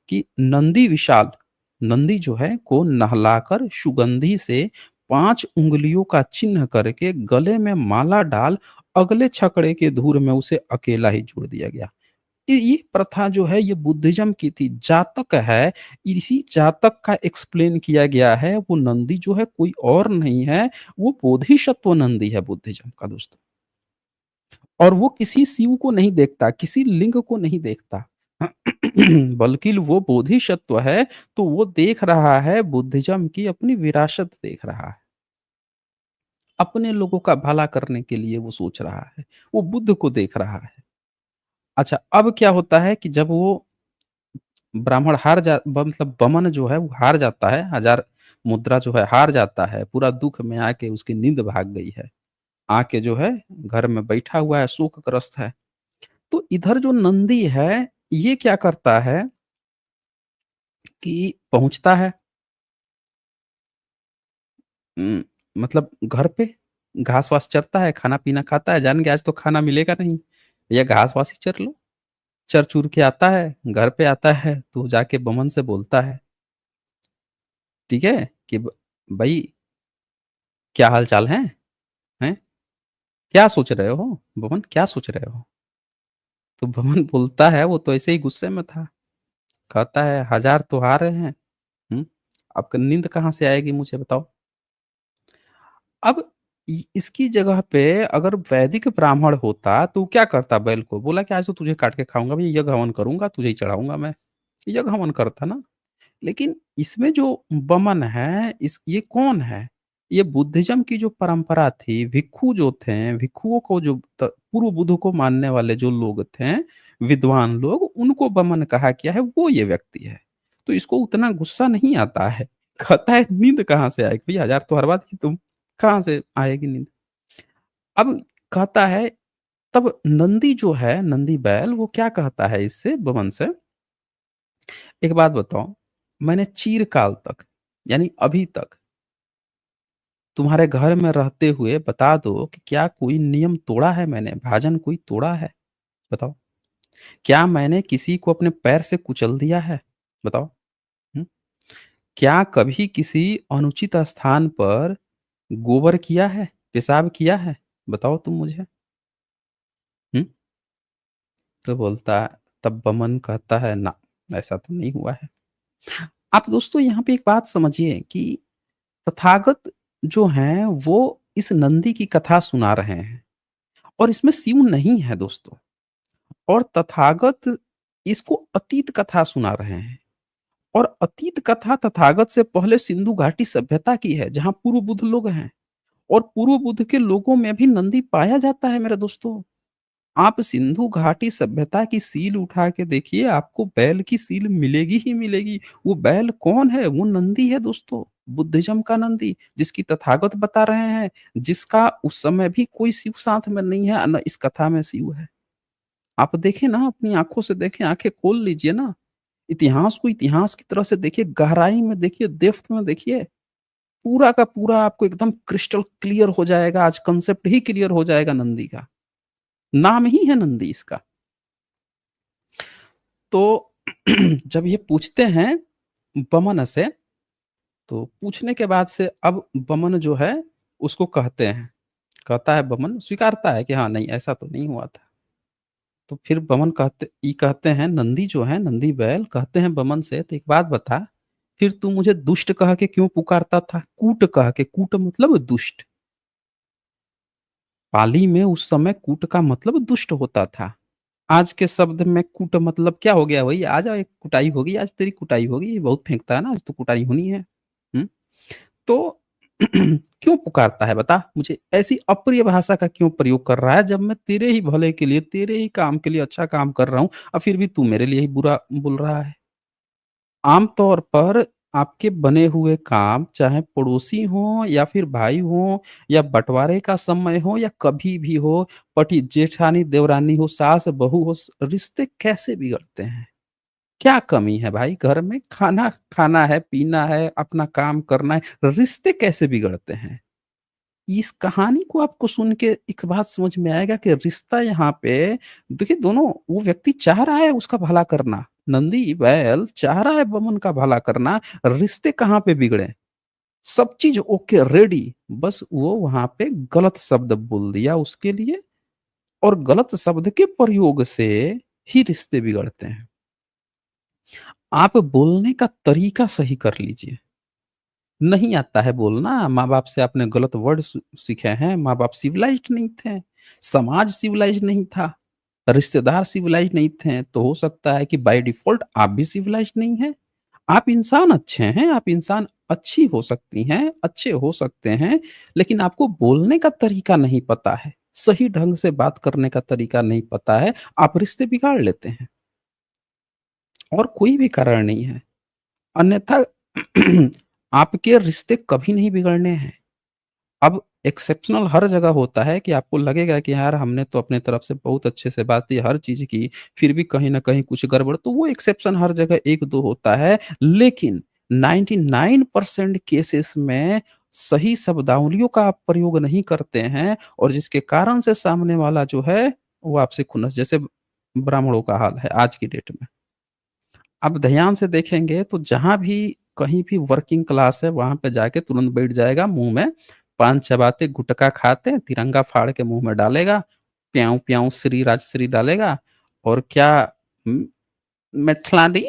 कि नंदी विशाल, नंदी जो है को नहलाकर सुगंधि से 5 उँगलियों का चिन्ह करके गले में माला डाल अगले छकड़े के धूर में उसे अकेला ही जोड़ दिया गया। ये प्रथा जो है ये बुद्धिज़्म की थी, जातक है, इसी जातक का एक्सप्लेन किया गया है, वो नंदी जो है कोई और नहीं है, वो बोधिसत्व नंदी है बुद्धिज़्म का दोस्तों। और वो किसी शिव को नहीं देखता, किसी लिंग को नहीं देखता, बल्कि वो बोधिसत्व है, तो वो देख रहा है बुद्धिज़्म की अपनी विरासत देख रहा है। अपने लोगों का भला करने के लिए वो सोच रहा है, वो बुद्ध को देख रहा है। अच्छा, अब क्या होता है कि जब वो ब्राह्मण हार जा ब मतलब बमन जो है वो हार जाता है, 1000 मुद्रा जो है हार जाता है, पूरा दुःख में आके उसकी नींद भाग गई है। आके जो है घर में बैठा हुआ है, शोकग्रस्त है। तो इधर जो नंदी है, ये क्या करता है कि पहुँचता है उम, मतलब घर पे, घास-वास चरता है, खाना-पीना खाता है, जान के आज तो खाना मिलेगा नहीं, भैया घास-वास ही चर लो। चर-चुर के आता है, घर पे आता है, तो जाके बमन से बोलता है, ठीक है? कि ब भई क्या हाल-चाल है? हैं? क्या सोच रहे हो? बमन क्या सोच रहे हो? तो बमन बोलता है, वो तो ऐसे ही गुस्से में था। कहता है, "हज़ार तो हारे हैं, हुँ? अब क नींद कहाँ से आएगी मुझे बताओ?" अब इसकी जगह पे अगर वैदिक ब्राह्मण होता, तो क्या करता बैल को? बोला कि, "आज तो तुझे काट के खाऊँगा भई, यज्ञ हवन करूँगा, तुझे ही चढ़ाऊँगा मैं।" यज्ञ हवन करता ना। लेकिन इसमें जो बमन है, ये कौन है? ये बुद्धिज़्म की जो परंपरा थी, भिक्षु जो थे, भिक्षुओं को जो पूर्व बुद्ध को मानने वाले जो लोग थे, विद्वान लोग, उनको बमन कहा गया है, वो ये व्यक्ति है। तो इसको उतना गुस्सा नहीं आता है। कहता है, "नींद कहाँ से आएगी? भैया 1000 तो हरवा दिए तुम, कहाँ से आएगी नींद?" अब कहता है तब नंदी जो है, नंदी बैल, वो क्या कहता है इससे बमन से, "एक बात बताओ, मैंने चिरकाल तक, यानी अभी तक तुम्हारे घर में रहते हुए बता दो कि क्या कोई नियम तोड़ा है मैंने? भाजन कोई तोड़ा है? बताओ। क्या मैंने किसी को अपने पैर से कुचल दिया है? बताओ। हुँ? क्या कभी किसी अनुचित स्थान पर गोबर किया है? पेशाब किया है? बताओ तुम मुझे। हुँ? तो बोलता है तब बमन कहता है ना, ऐसा तो नहीं हुआ है। आप दोस्तों यहाँ पे एक बात समझिए कि तथागत जो हैं वो इस नंदी की कथा सुना रहे हैं और इसमें शिव नहीं है दोस्तों। और तथागत इसको अतीत कथा सुना रहे हैं और अतीत कथा तथागत से पहले सिंधु घाटी सभ्यता की है, जहाँ पूर्व बुद्ध लोग हैं और पूर्व बुद्ध के लोगों में भी नंदी पाया जाता है मेरे दोस्तों। आप सिंधु घाटी सभ्यता की सील उठा के देखिए, आपको बैल की सील मिलेगी ही मिलेगी। वो बैल कौन है? वो नंदी है दोस्तों, बुद्धिज़्म का नंदी, जिसकी तथागत बता रहे हैं, जिसका उस समय भी कोई शिव साथ में नहीं है, ना इस कथा में शिव है। आप देखें ना, अपनी आँखों से देखें, आँखें खोल लीजिए ना। इतिहास को इतिहास की तरह से देखिए, गहराई में देखिए, डेप्थ में देखिए। पूरा का पूरा आपको एकदम क्रिस्टल क्लियर हो जाएगा, आज कांसेप्ट ही क्लियर हो जाएगा नंदी का। नाम ही है नंदी इसका। तो जब ये पूछते हैं बमन से, तो पूछने के बाद से अब बमन जो है, उसको कहते हैं। कहता है बमन, स्वीकारता है कि हाँ, नहीं ऐसा तो नहीं हुआ था। तो फिर बमन कहते हैं नंदी जो है, नंदी बैल कहते हैं बमन से, "तो एक बात बता, फिर तू मुझे दुष्ट कह के क्यों पुकारता था? कूट कह के, कूट मतलब दुष्ट। पाली में उस समय कूट का मतलब दुष्ट होता था। आज के शब्द में कूट मतलब क्या हो गया भई, आ जा एक कुटाई होगी, आज तेरी कुटाई होगी, ये बहुत फेंकता है ना, आज तो कुटाई होनी है।" हुँ? तो क्यों पुकारता है बता मुझे? ऐसी अप्रिय भाषा का क्यों प्रयोग कर रहा है जब मैं तेरे ही भले के लिए, तेरे ही काम के लिए अच्छा काम कर रहा हूँ और फिर भी तू मेरे लिए ही बुरा बोल रहा है? आम तौर पर आपके बने हुए काम चाहे पड़ोसी हों या फिर भाई हों या बँटवारे का समय हो या कभी भी हो, पति जेठानी, देवरानी हो, सास-बहू हो, रिश्ते कैसे बिगड़ते हैं? क्या कमी है भाई घर में? खाना खाना है, पीना है, अपना काम करना है, रिश्ते कैसे बिगड़ते हैं? इस कहानी को आपको सुन के एक बात समझ में आएगा कि रिश्ता यहाँ पे देखिए दोनों वो व्यक्ति चाह रहा है उसका भला करना, नंदी बैल चाह रहा है बमन का भला करना, रिश्ते कहाँ पे बिगड़े? सब चीज़ ओके रेडी, बस वो वहाँ पे गलत शब्द बोल दिया उसके लिए और गलत शब्द के प्रयोग से ही रिश्ते बिगड़ते हैं। आप बोलने का तरीका सही कर लीजिए। नहीं आता है बोलना, माँ-बाप से आपने गलत वर्ड सीखे हैं, माँ-बाप सिविलाइज़्ड नहीं थे, समाज सिविलाइज़्ड नहीं था, रिश्तेदार सिविलाइज़्ड नहीं थे, तो हो सकता है कि बाय डिफ़ॉल्ट आप भी सिविलाइज़्ड नहीं हैं। आप इंसान अच्छे हैं, आप इंसान अच्छी हो सकती हैं, अच्छे हो सकते हैं, लेकिन आपको बोलने का तरीका नहीं पता है, सही ढंग से बात करने का तरीका नहीं पता है, आप रिश्ते बिगाड़ लेते हैं और कोई भी कारण नहीं है। अन्यथा आपके रिश्ते कभी नहीं बिगड़ने हैं। अब एक्सेप्शनल हर जगह होता है कि आपको लगेगा कि यार हमने तो अपने तरफ से बहुत अच्छे से बात की, हर चीज़ की, फिर भी कहीं न कहीं कुछ गड़बड़ तो वो एक्सेप्शन हर जगह 1-2 होता है। लेकिन 99% केसेस में सही शब्दावलियों का आप प्रयोग नहीं करते हैं और जिसके कारण से सामने वाला जो है, वो आपसे खुन्नस जैसे ब्राह्मणों का हाल है आज की डेट में। आप ध्यान से देखेंगे तो जहाँ भी कहीं भी वर्किंग क्लास है वहाँ पे जाके तुरंत बैठ जाएगा, मुँह में पान चबाते, गुटखा खाते, तिरंगा फाड़ के मुँह में डालेगा, प्याऊँ-प्याऊँ श्री राजश्री डालेगा और क्या उम, मिथिला दी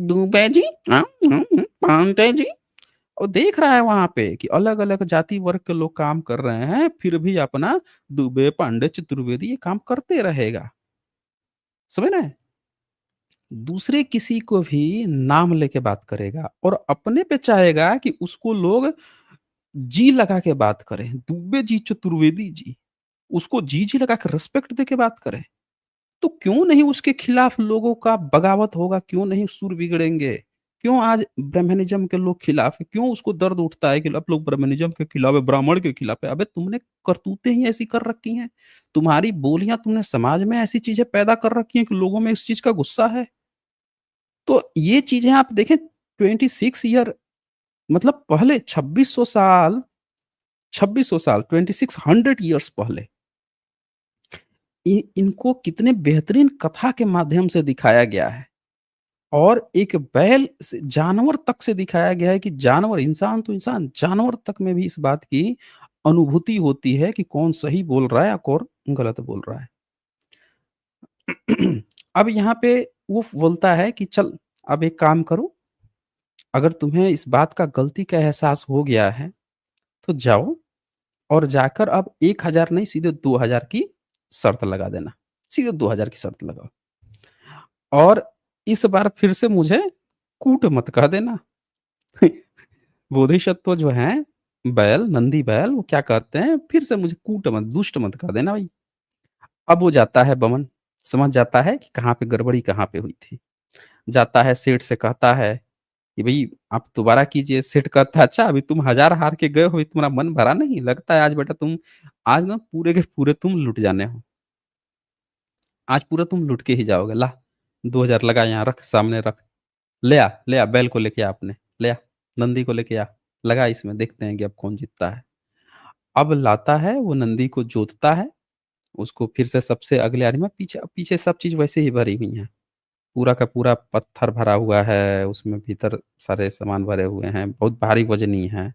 दुबे जी पांडे जी और देख रहा है वहाँ पे कि अलग-अलग जाति वर्ग के लोग काम कर रहे हैं, फिर भी अपना दुबे, पांडे, चतुर्वेदी ये काम करते रहेगा। समझ रहे हैं? दूसरे किसी को भी नाम लेके बात करेगा और अपने पे चाहेगा कि उसको लोग जी लगा के बात करें। दुबे जी, चतुर्वेदी जी, उसको जी लगा के रिस्पेक्ट देके बात करें। तो क्यों नहीं उसके खिलाफ लोगों का बगावत होगा, क्यों नहीं सुर बिगड़ेंगे? क्यों आज ब्राह्मणिज़्म के लोग खिलाफ है? क्यों उसको दर्द उठता है कि आप लोग ब्राह्मणिज़्म के खिलाफ है, ब्राह्मण के खिलाफ है? अबे तुमने करतूतें ही ऐसी कर रखी हैं। तुम्हारी बोलियाँ तुमने समाज में ऐसी चीज़ें पैदा कर रखी हैं कि लोगों में इस चीज़ का गुस्सा है। तो ये चीज़ें आप देखें 26 ईयर मतलब पहले 2600 साल 2600 इयर्स पहले इनको कितने बेहतरीन कथा के माध्यम से दिखाया गया है और एक बैल से जानवर तक से दिखाया गया है कि जानवर इंसान तो इंसान जानवर तक में भी इस बात की अनुभूति होती है कि कौन सही बोल रहा है और कौन गलत बोल रहा है। अब यहाँ पे वो बोलता है कि चल अब एक काम करो, अगर तुम्हें इस बात का गलती का एहसास हो गया है, तो जाओ और जाकर अब 1000 नहीं सीधे 2000 की शर्त लगा देना। सीधे 2000 की शर्त लगाओ और इस बार फिर से मुझे कूट मत कह देना। बोधिसत्व जो हैं, बैल, नंदी बैल वो क्या कहते हैं, फिर से मुझे कूट मत, दुष्ट मत कह देना भई। अब वो जाता है बमन, समझ जाता है कि कहाँ पे गड़बड़ी कहाँ पे हुई थी। जाता है सेठ से कहता है कि भई आप दोबारा कीजिए। सेठ कहता है, "अच्छा अभी तुम 1000 हार के गए हो, अभी तुम्हारा मन भरा नहीं? लगता है आज बेटा तुम आज ना पूरे के पूरे तुम लुट जाने हो। आज पूरा तुम लुट के ही जाओगे। ला 2000 लगा यहाँ रख, सामने रख। ले आ बैल को लेके आ अपने, ले आ, नंदी को लेके आ, लगा इसमें देखते हैं कि अब कौन जीतता है।" अब लाता है, वो नंदी को जोतता है, उसको फिर से सबसे अगले आरी में पीछे पीछे सब चीज़ वैसे ही भरी हुई हैं। पूरा का पूरा पत्थर भरा हुआ है, उसमें भीतर सारे सामान भरे हुए हैं, बहुत भारी वज़नी है।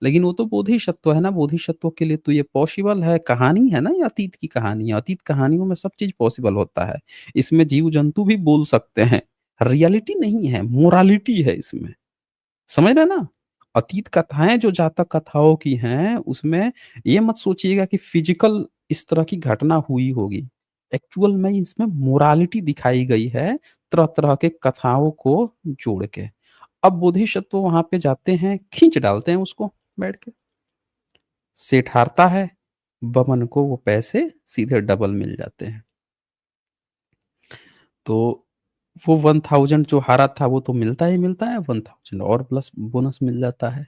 लेकिन वो तो बोधिसत्व है ना, बोधिसत्व के लिए तो ये पॉसिबल है, कहानी है ना ये अतीत की कहानी है, अतीत कहानियों में सब चीज़ पॉसिबल होता है। इसमें जीव-जंतु भी बोल सकते हैं, रियलिटी नहीं है, मोरालिटी है इसमें, समझ रहे हैं ना? अतीत कथाएँ जो जातक कथाओं की हैं, उसमें ये मत सोचिएगा कि फिज़िकल इस तरह की घटना हुई होगी। एक्चुअल में इसमें मोरालिटी दिखाई गई है, तरह-तरह के कथाओं को जोड़ के। अब बोधिसत्व वहाँ पे जाते हैं, खींच डालते हैं उसको बैठ के। सेठ हारता है, बमन को वो पैसे सीधे डबल मिल जाते हैं। तो वो 1000 जो हारा था वो तो मिलता ही मिलता है, 1000 और प्लस बोनस मिल जाता है।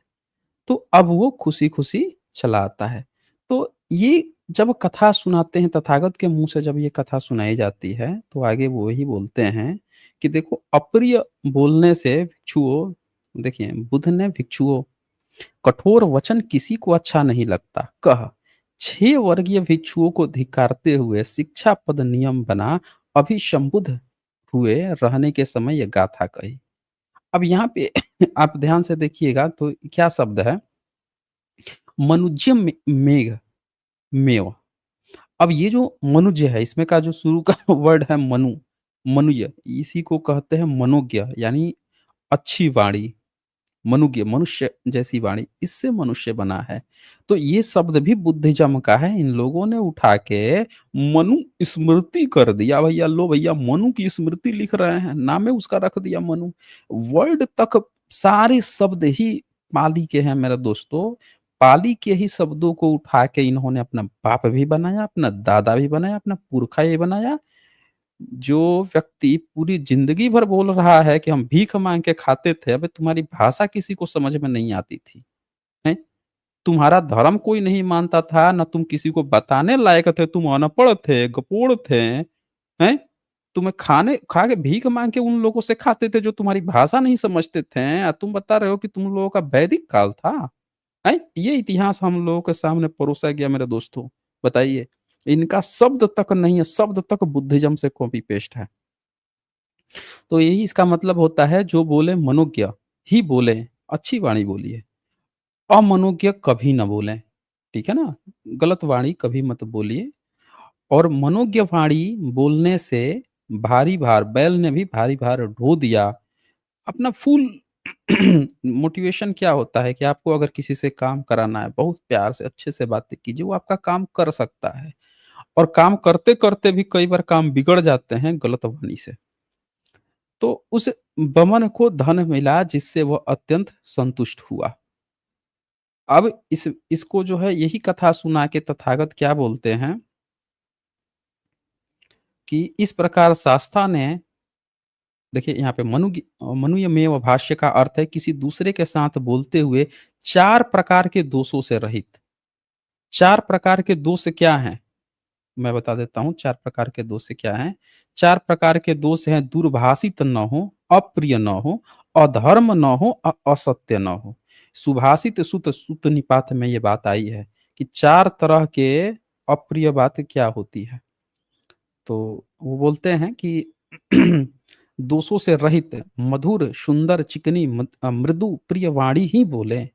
तो अब वो खुशी-खुशी चला आता है। तो ये जब कथा सुनाते हैं तथागत के मुँह से जब ये कथा सुनाई जाती है, तो आगे वो यही बोलते हैं कि देखो अप्रिय बोलने से भिक्षुओं देखिए बुद्ध ने भिक्षुओं कठोर वचन किसी को अच्छा नहीं लगता। कह 6 वर्गीय भिक्षुओं को धिक्कारते हुए शिक्षा पद नियम बना अभिसंबुद्ध हुए रहने के समय ये गाथा कही। अब यहाँ पे आप ध्यान से देखिएगा तो क्या शब्द है? मनुज्य मेघ मेव। अब ये जो मनुज है इसमें का जो शुरू का वर्ड है मनुज इसी को कहते हैं मनोज्ञ यानी अच्छी वाणी। मनुज्ञ मनुष्य जैसी वाणी, इससे मनुष्य बना है। तो ये शब्द भी बुद्धिज़्म का है। इन लोगों ने उठा के मनु स्मृति कर दिया भैया, लो भैया मनु की स्मृति लिख रहे हैं, नामे उसका रख दिया मनु। वर्ड तक सारे शब्द ही पाली के हैं मेरे दोस्तों। पाली के ही शब्दों को उठा के इन्होंने अपना बाप भी बनाया, अपना दादा भी बनाया, अपना पुरखा भी बनाया। जो व्यक्ति पूरी ज़िंदगी भर बोल रहा है कि हम भीख माँग के खाते थे, अबे तुम्हारी भाषा किसी को समझ में नहीं आती थी, हैं? तुम्हारा धर्म कोई नहीं मानता था, ना तुम किसी को बताने लायक थे, तुम अनपढ़ थे, गपोड़ थे, हैं? तुम्हें खाने खा के भीख माँग के उन लोगों से खाते थे जो तुम्हारी भाषा नहीं समझते थे, तुम बता रहे हो कि तुम लोगों का वैदिक काल था, हैं? ये इतिहास हम लोगों के सामने परोसा गया मेरे दोस्तों, बताइए। इनका शब्द तक नहीं है, शब्द तक बुद्धिज़्म से कॉपी पेस्ट है। तो यही इसका मतलब होता है जो बोले मनोज्ञ ही बोले, अच्छी वाणी बोलिए, अमनोज्ञ कभी ना बोलें, ठीक है ना? गलत वाणी कभी मत बोलिए और मनोज्ञ वाणी बोलने से भारी भार बैल ने भी भारी भार ढो दिया। अपना फुल मोटिवेशन क्या होता है कि आपको अगर किसी से काम कराना है, बहुत प्यार से अच्छे से बातें कीजिए, वो आपका काम कर सकता है और काम करते-करते भी कई बार काम बिगड़ जाते हैं गलत वाणी से। तो उस बमन को धन मिला जिससे वह अत्यंत संतुष्ट हुआ। अब इसको जो है यही कथा सुना के तथागत क्या बोलते हैं कि इस प्रकार शास्ता ने देखिए यहाँ पे मनुयमेव भाष्य का अर्थ है किसी दूसरे के साथ बोलते हुए 4 प्रकार के दोषों से रहित। 4 प्रकार के दोष क्या हैं? मैं बता देता हूँ 4 प्रकार के दोष क्या हैं। 4 प्रकार के दोष हैं दुर्भाषित न हो, अप्रिय न हो, अधर्म न हो, असत्य न हो। सुभाषित सुत सुत निपात में ये बात आई है कि 4 तरह के अप्रिय बात क्या होती है। तो वो बोलते हैं कि दोषों से रहित, मधुर, सुंदर, चिकनी, मृदु, प्रिय वाणी ही बोले।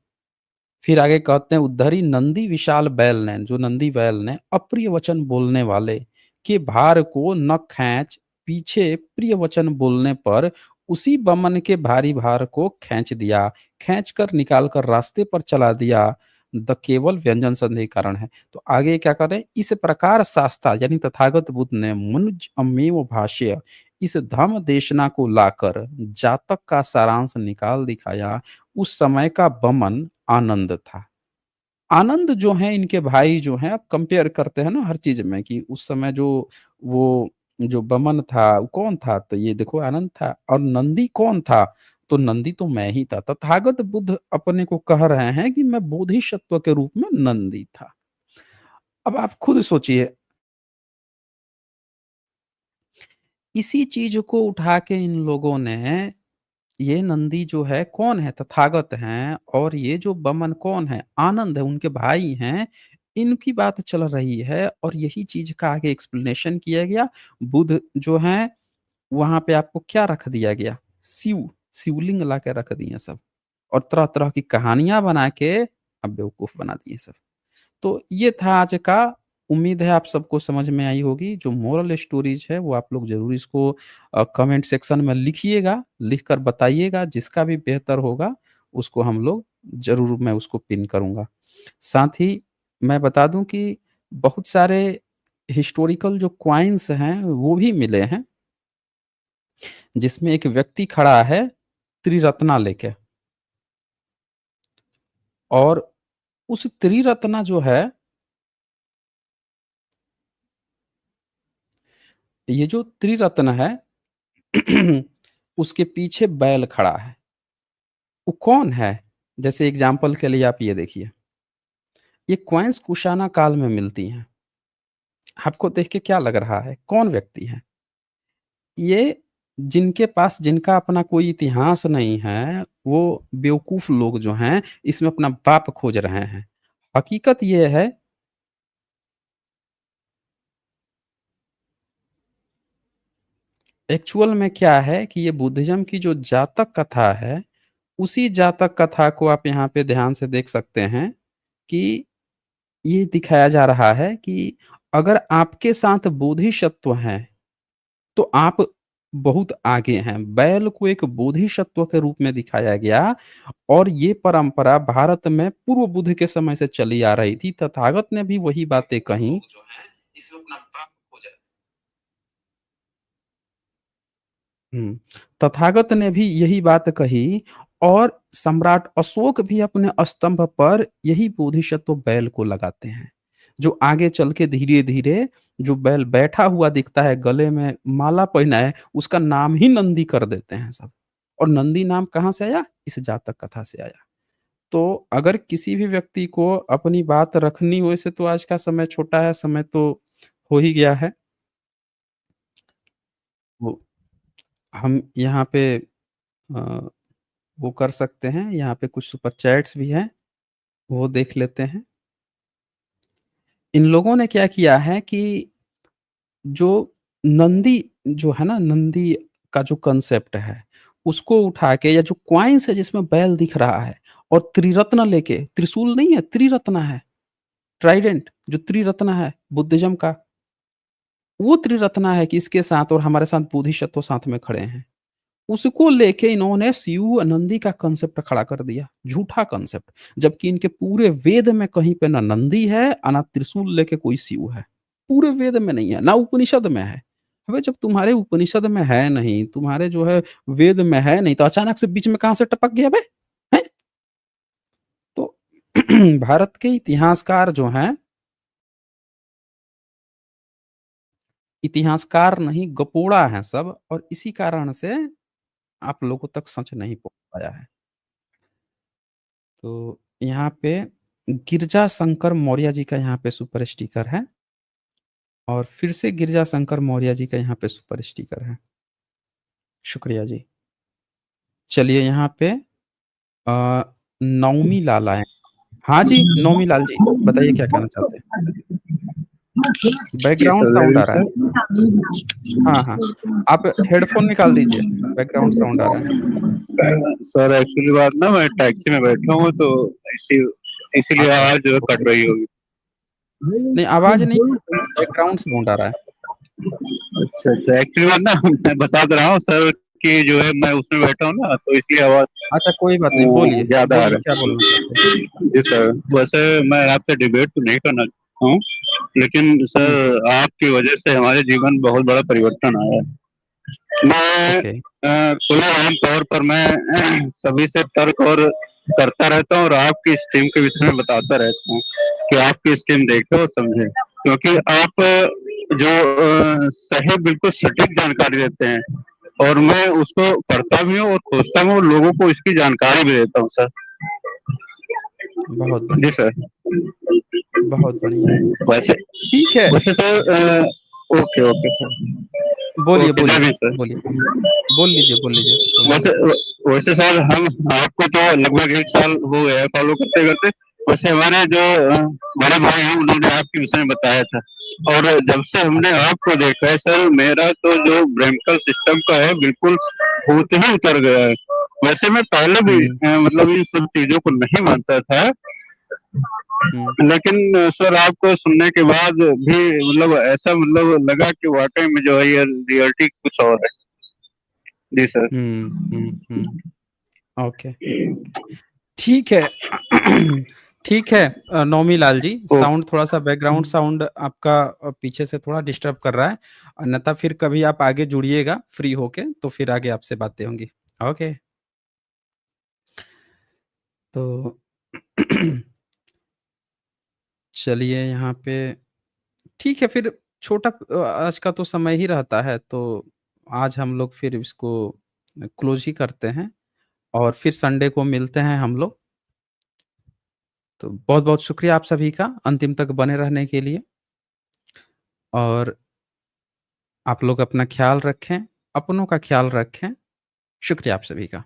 फिर आगे कहते हैं उद्धरी नंदी विशाल बैल ने जो नंदी बैल ने अप्रिय वचन बोलने वाले के भार को न खींच पीछे प्रिय वचन बोलने पर उसी बमन के भारी भार को खींच दिया खींच कर निकाल कर रास्ते पर चला दिया द केवल व्यंजन संधि कारण है। तो आगे क्या करें इस प्रकार शास्त्रा यानी तथागत बुद्ध ने मुनुज अमेव भाष्य इस धम्म देशना को लाकर जातक का सारांश निकाल दिखाया। उस समय का बमन आनंद था। आनंद जो है इनके भाई जो हैं, आप कंपेयर करते हैं ना हर चीज़ में कि उस समय जो वो जो बमन था, वो कौन था? तो ये देखो आनंद था और नंदी कौन था? तो नंदी तो मैं ही था। तथागत बुद्ध अपने को कह रहे हैं कि मैं बोधिसत्व के रूप में नंदी था। अब आप खुद सोचिए, इसी चीज़ को उठा के इन लोगों ने ये नंदी जो है कौन है? तथागत हैं और ये जो बमन कौन है? आनंद है, उनके भाई हैं। इनकी बात चल रही है और यही चीज़ का आगे एक्सप्लेनेशन किया गया। बुद्ध जो हैं, वहाँ पे आपको क्या रख दिया गया? शिवलिंग ला के रख दिए सब और तरह-तरह की कहानियाँ बना के अब बेवकूफ़ बना दिए सब। तो ये था आज का। उम्मीद है आप सबको समझ में आई होगी। जो मोरल स्टोरीज़ है वो आप लोग ज़रूर इसको कमेंट सेक्शन में लिखिएगा, लिख कर बताइएगा जिसका भी बेहतर होगा उसको हम लोग ज़रूर मैं उसको पिन करूँगा। साथ ही मैं बता दूँ कि बहुत सारे हिस्टोरिकल जो कॉइन्स हैं वो भी मिले हैं, जिसमें एक व्यक्ति खड़ा है त्रिरत्ना लेके और उस त्रिरत्ना जो है, ये जो त्रिरत्न है उसके पीछे बैल खड़ा है। वो कौन है? जैसे एग्ज़ाम्पल के लिए आप ये देखिए, ये कॉइन्स कुशाना काल में मिलती हैं। आपको देख के क्या लग रहा है? कौन व्यक्ति हैं? ये जिनके पास जिनका अपना कोई इतिहास नहीं है, वो बेवकूफ़ लोग जो हैं, इसमें अपना बाप खोज रहे हैं। हकीकत ये है एक्चुअल में क्या है कि ये बुद्धिज़्म की जो जातक कथा है, उसी जातक कथा को आप यहाँ पे ध्यान से देख सकते हैं कि ये दिखाया जा रहा है कि अगर आपके साथ बोधिसत्व हैं, तो आप बहुत आगे हैं। बैल को एक बोधिसत्व के रूप में दिखाया गया और ये परंपरा भारत में पूर्व बुद्ध के समय से चली आ रही थी। तथागत ने भी वही बातें कहीं जो हैं, इसमें अपना बाप खोजा। हुँ। तथागत ने भी यही बात कही और सम्राट अशोक भी अपने स्तंभ पर यही बोधिसत्व बैल को लगाते हैं। जो आगे चल के धीरे-धीरे जो बैल बैठा हुआ दिखता है, गले में माला पहना है, उसका नाम ही नंदी कर देते हैं सब। और नंदी नाम कहाँ से आया? इस जातक कथा से आया। तो अगर किसी भी व्यक्ति को अपनी बात रखनी हो, वैसे तो आज का समय छोटा है, समय तो हो ही गया है। वो हम यहाँ पे अ, वो कर सकते हैं, यहाँ पे कुछ सुपर चैट्स भी हैं, वो देख लेते हैं। इन लोगों ने क्या किया है कि जो नंदी जो है ना, नंदी का जो कांसेप्ट है, उसको उठा के या जो कॉइन्स है जिसमें बैल दिख रहा है और त्रिरत्न लेके त्रिशूल नहीं है, त्रिरत्न है, ट्राइडेंट जो त्रिरत्न है बुद्धिज़्म का, वो त्रिरत्न है कि इसके साथ और हमारे साथ बोधिसत्व साथ में खड़े हैं। उसको लेके इन्होंने शिव नंदी का कांसेप्ट खड़ा कर दिया, झूठा कांसेप्ट। जबकि इनके पूरे वेद में कहीं पे ना नंदी है, ना त्रिशूल लेके कोई शिव है। पूरे वेद में नहीं है, ना उपनिषद में है। अबे जब तुम्हारे उपनिषद में है नहीं, तुम्हारे जो है वेद में है नहीं, तो अचानक से बीच में कहाँ से टपक गया बे? हैं? तो भारत के इतिहासकार जो हैं, इतिहासकार नहीं गपोड़ा हैं सब और इसी कारण से आप लोगों तक सच नहीं पहुँच पाया है। तो यहाँ पे गिरजा शंकर मौर्य जी का यहाँ पे सुपर स्टिकर है और फिर से गिरजा शंकर मौर्य जी का यहाँ पे सुपर स्टिकर है। शुक्रिया जी। चलिए यहाँ पे अ, नौमी लाल आए। हाँ जी, नौमी लाल जी, बताइए क्या कहना चाहते हैं? जी बैकग्राउंड सर, साउंड वेरी आ रहा है। हाँ, हाँ। आप हेडफ़ोन निकाल दीजिए, बैकग्राउंड साउंड आ रहा है। सर एक्चुअली बात ना, मैं टैक्सी में बैठा हूँ तो इसीलिए अच्छा, आवाज जो है ओके। कट रही होगी। नहीं, आवाज़ नहीं, बैकग्राउंड साउंड आ रहा है। अच्छा अच्छा, एक्चुअली बात ना मैं बता तो रहा हूँ सर कि जो है मैं उसमें बैठा हूँ ना, तो इसलिए आवाज अच्छा, कोई बात नहीं, बोलिए, ज्यादा आ बोलिए क्या रहा बोलना चाहते हैं? है। जी सर, वैसे मैं आपसे डिबेट तो नहीं करना चाहता हूँ, लेकिन हुँ, सर आपकी वजह से हमारे जीवन में बहुत बड़ा परिवर्तन आया है। मैं ओके। खुले आम तौर पर मैं सभी से तर्क और करता रहता हूँ और आपकी स्ट्रीम के विषय में बताता रहता हूँ कि आपकी स्ट्रीम देखें और समझें, क्योंकि आप जो सही बिल्कुल सटीक जानकारी देते हैं और मैं उसको पढ़ता भी हूँ और खोजता भी हूँ, लोगों को इसकी जानकारी भी देता हूँ सर। बहुत जी बढ़िया, सर। बहुत बढ़िया। वैसे ठीक है, वैसे सर ओके ओके सर। बोलिए, ओके, जय बोलिए, भीम सर। बोलिए। बोल लीजिए, बोल लीजिए। वैसे वैसे सर हम आपको तो लगभग 1 साल हो गया है फॉलो करते करते। वैसे हमारे जो बड़े भाई हैं उन्होंने आपके विषय में बताया था, और जब से हमने अच्छा, आपको देखा है सर, मेरा तो जो ब्रेमकल सिस्टम का है बिल्कुल भूत ही उतर गया है। वैसे मैं पहले भी हुँ, मतलब इन सब चीजों को नहीं मानता था, हुँ, लेकिन सर आपको सुनने के बाद भी मतलब ऐसा मतलब लगा कि वाकई में जो है ये रियलिटी कुछ और है। जी सर। हुँ, हुँ, हुँ, ओके, ओके। ठीक है। ठीक है नौमी लाल जी, ओ, साउंड थोड़ा-सा बैकग्राउंड साउंड आपका पीछे से थोड़ा डिस्टर्ब कर रहा है, अन्यथा फिर कभी आप आगे जुड़िएगा फ्री होके, तो फिर आगे आपसे बातें होंगी। ओके, तो चलिए यहाँ पे ठीक है फिर छोटा आज का तो समय ही रहता है, तो आज हम लोग फिर इसको क्लोज़ ही करते हैं और फिर संडे को मिलते हैं हम लोग। तो बहुत-बहुत शुक्रिया आप सभी का अंतिम तक बने रहने के लिए और आप लोग अपना ख़्याल रखें, अपनों का ख़्याल रखें। शुक्रिया आप सभी का।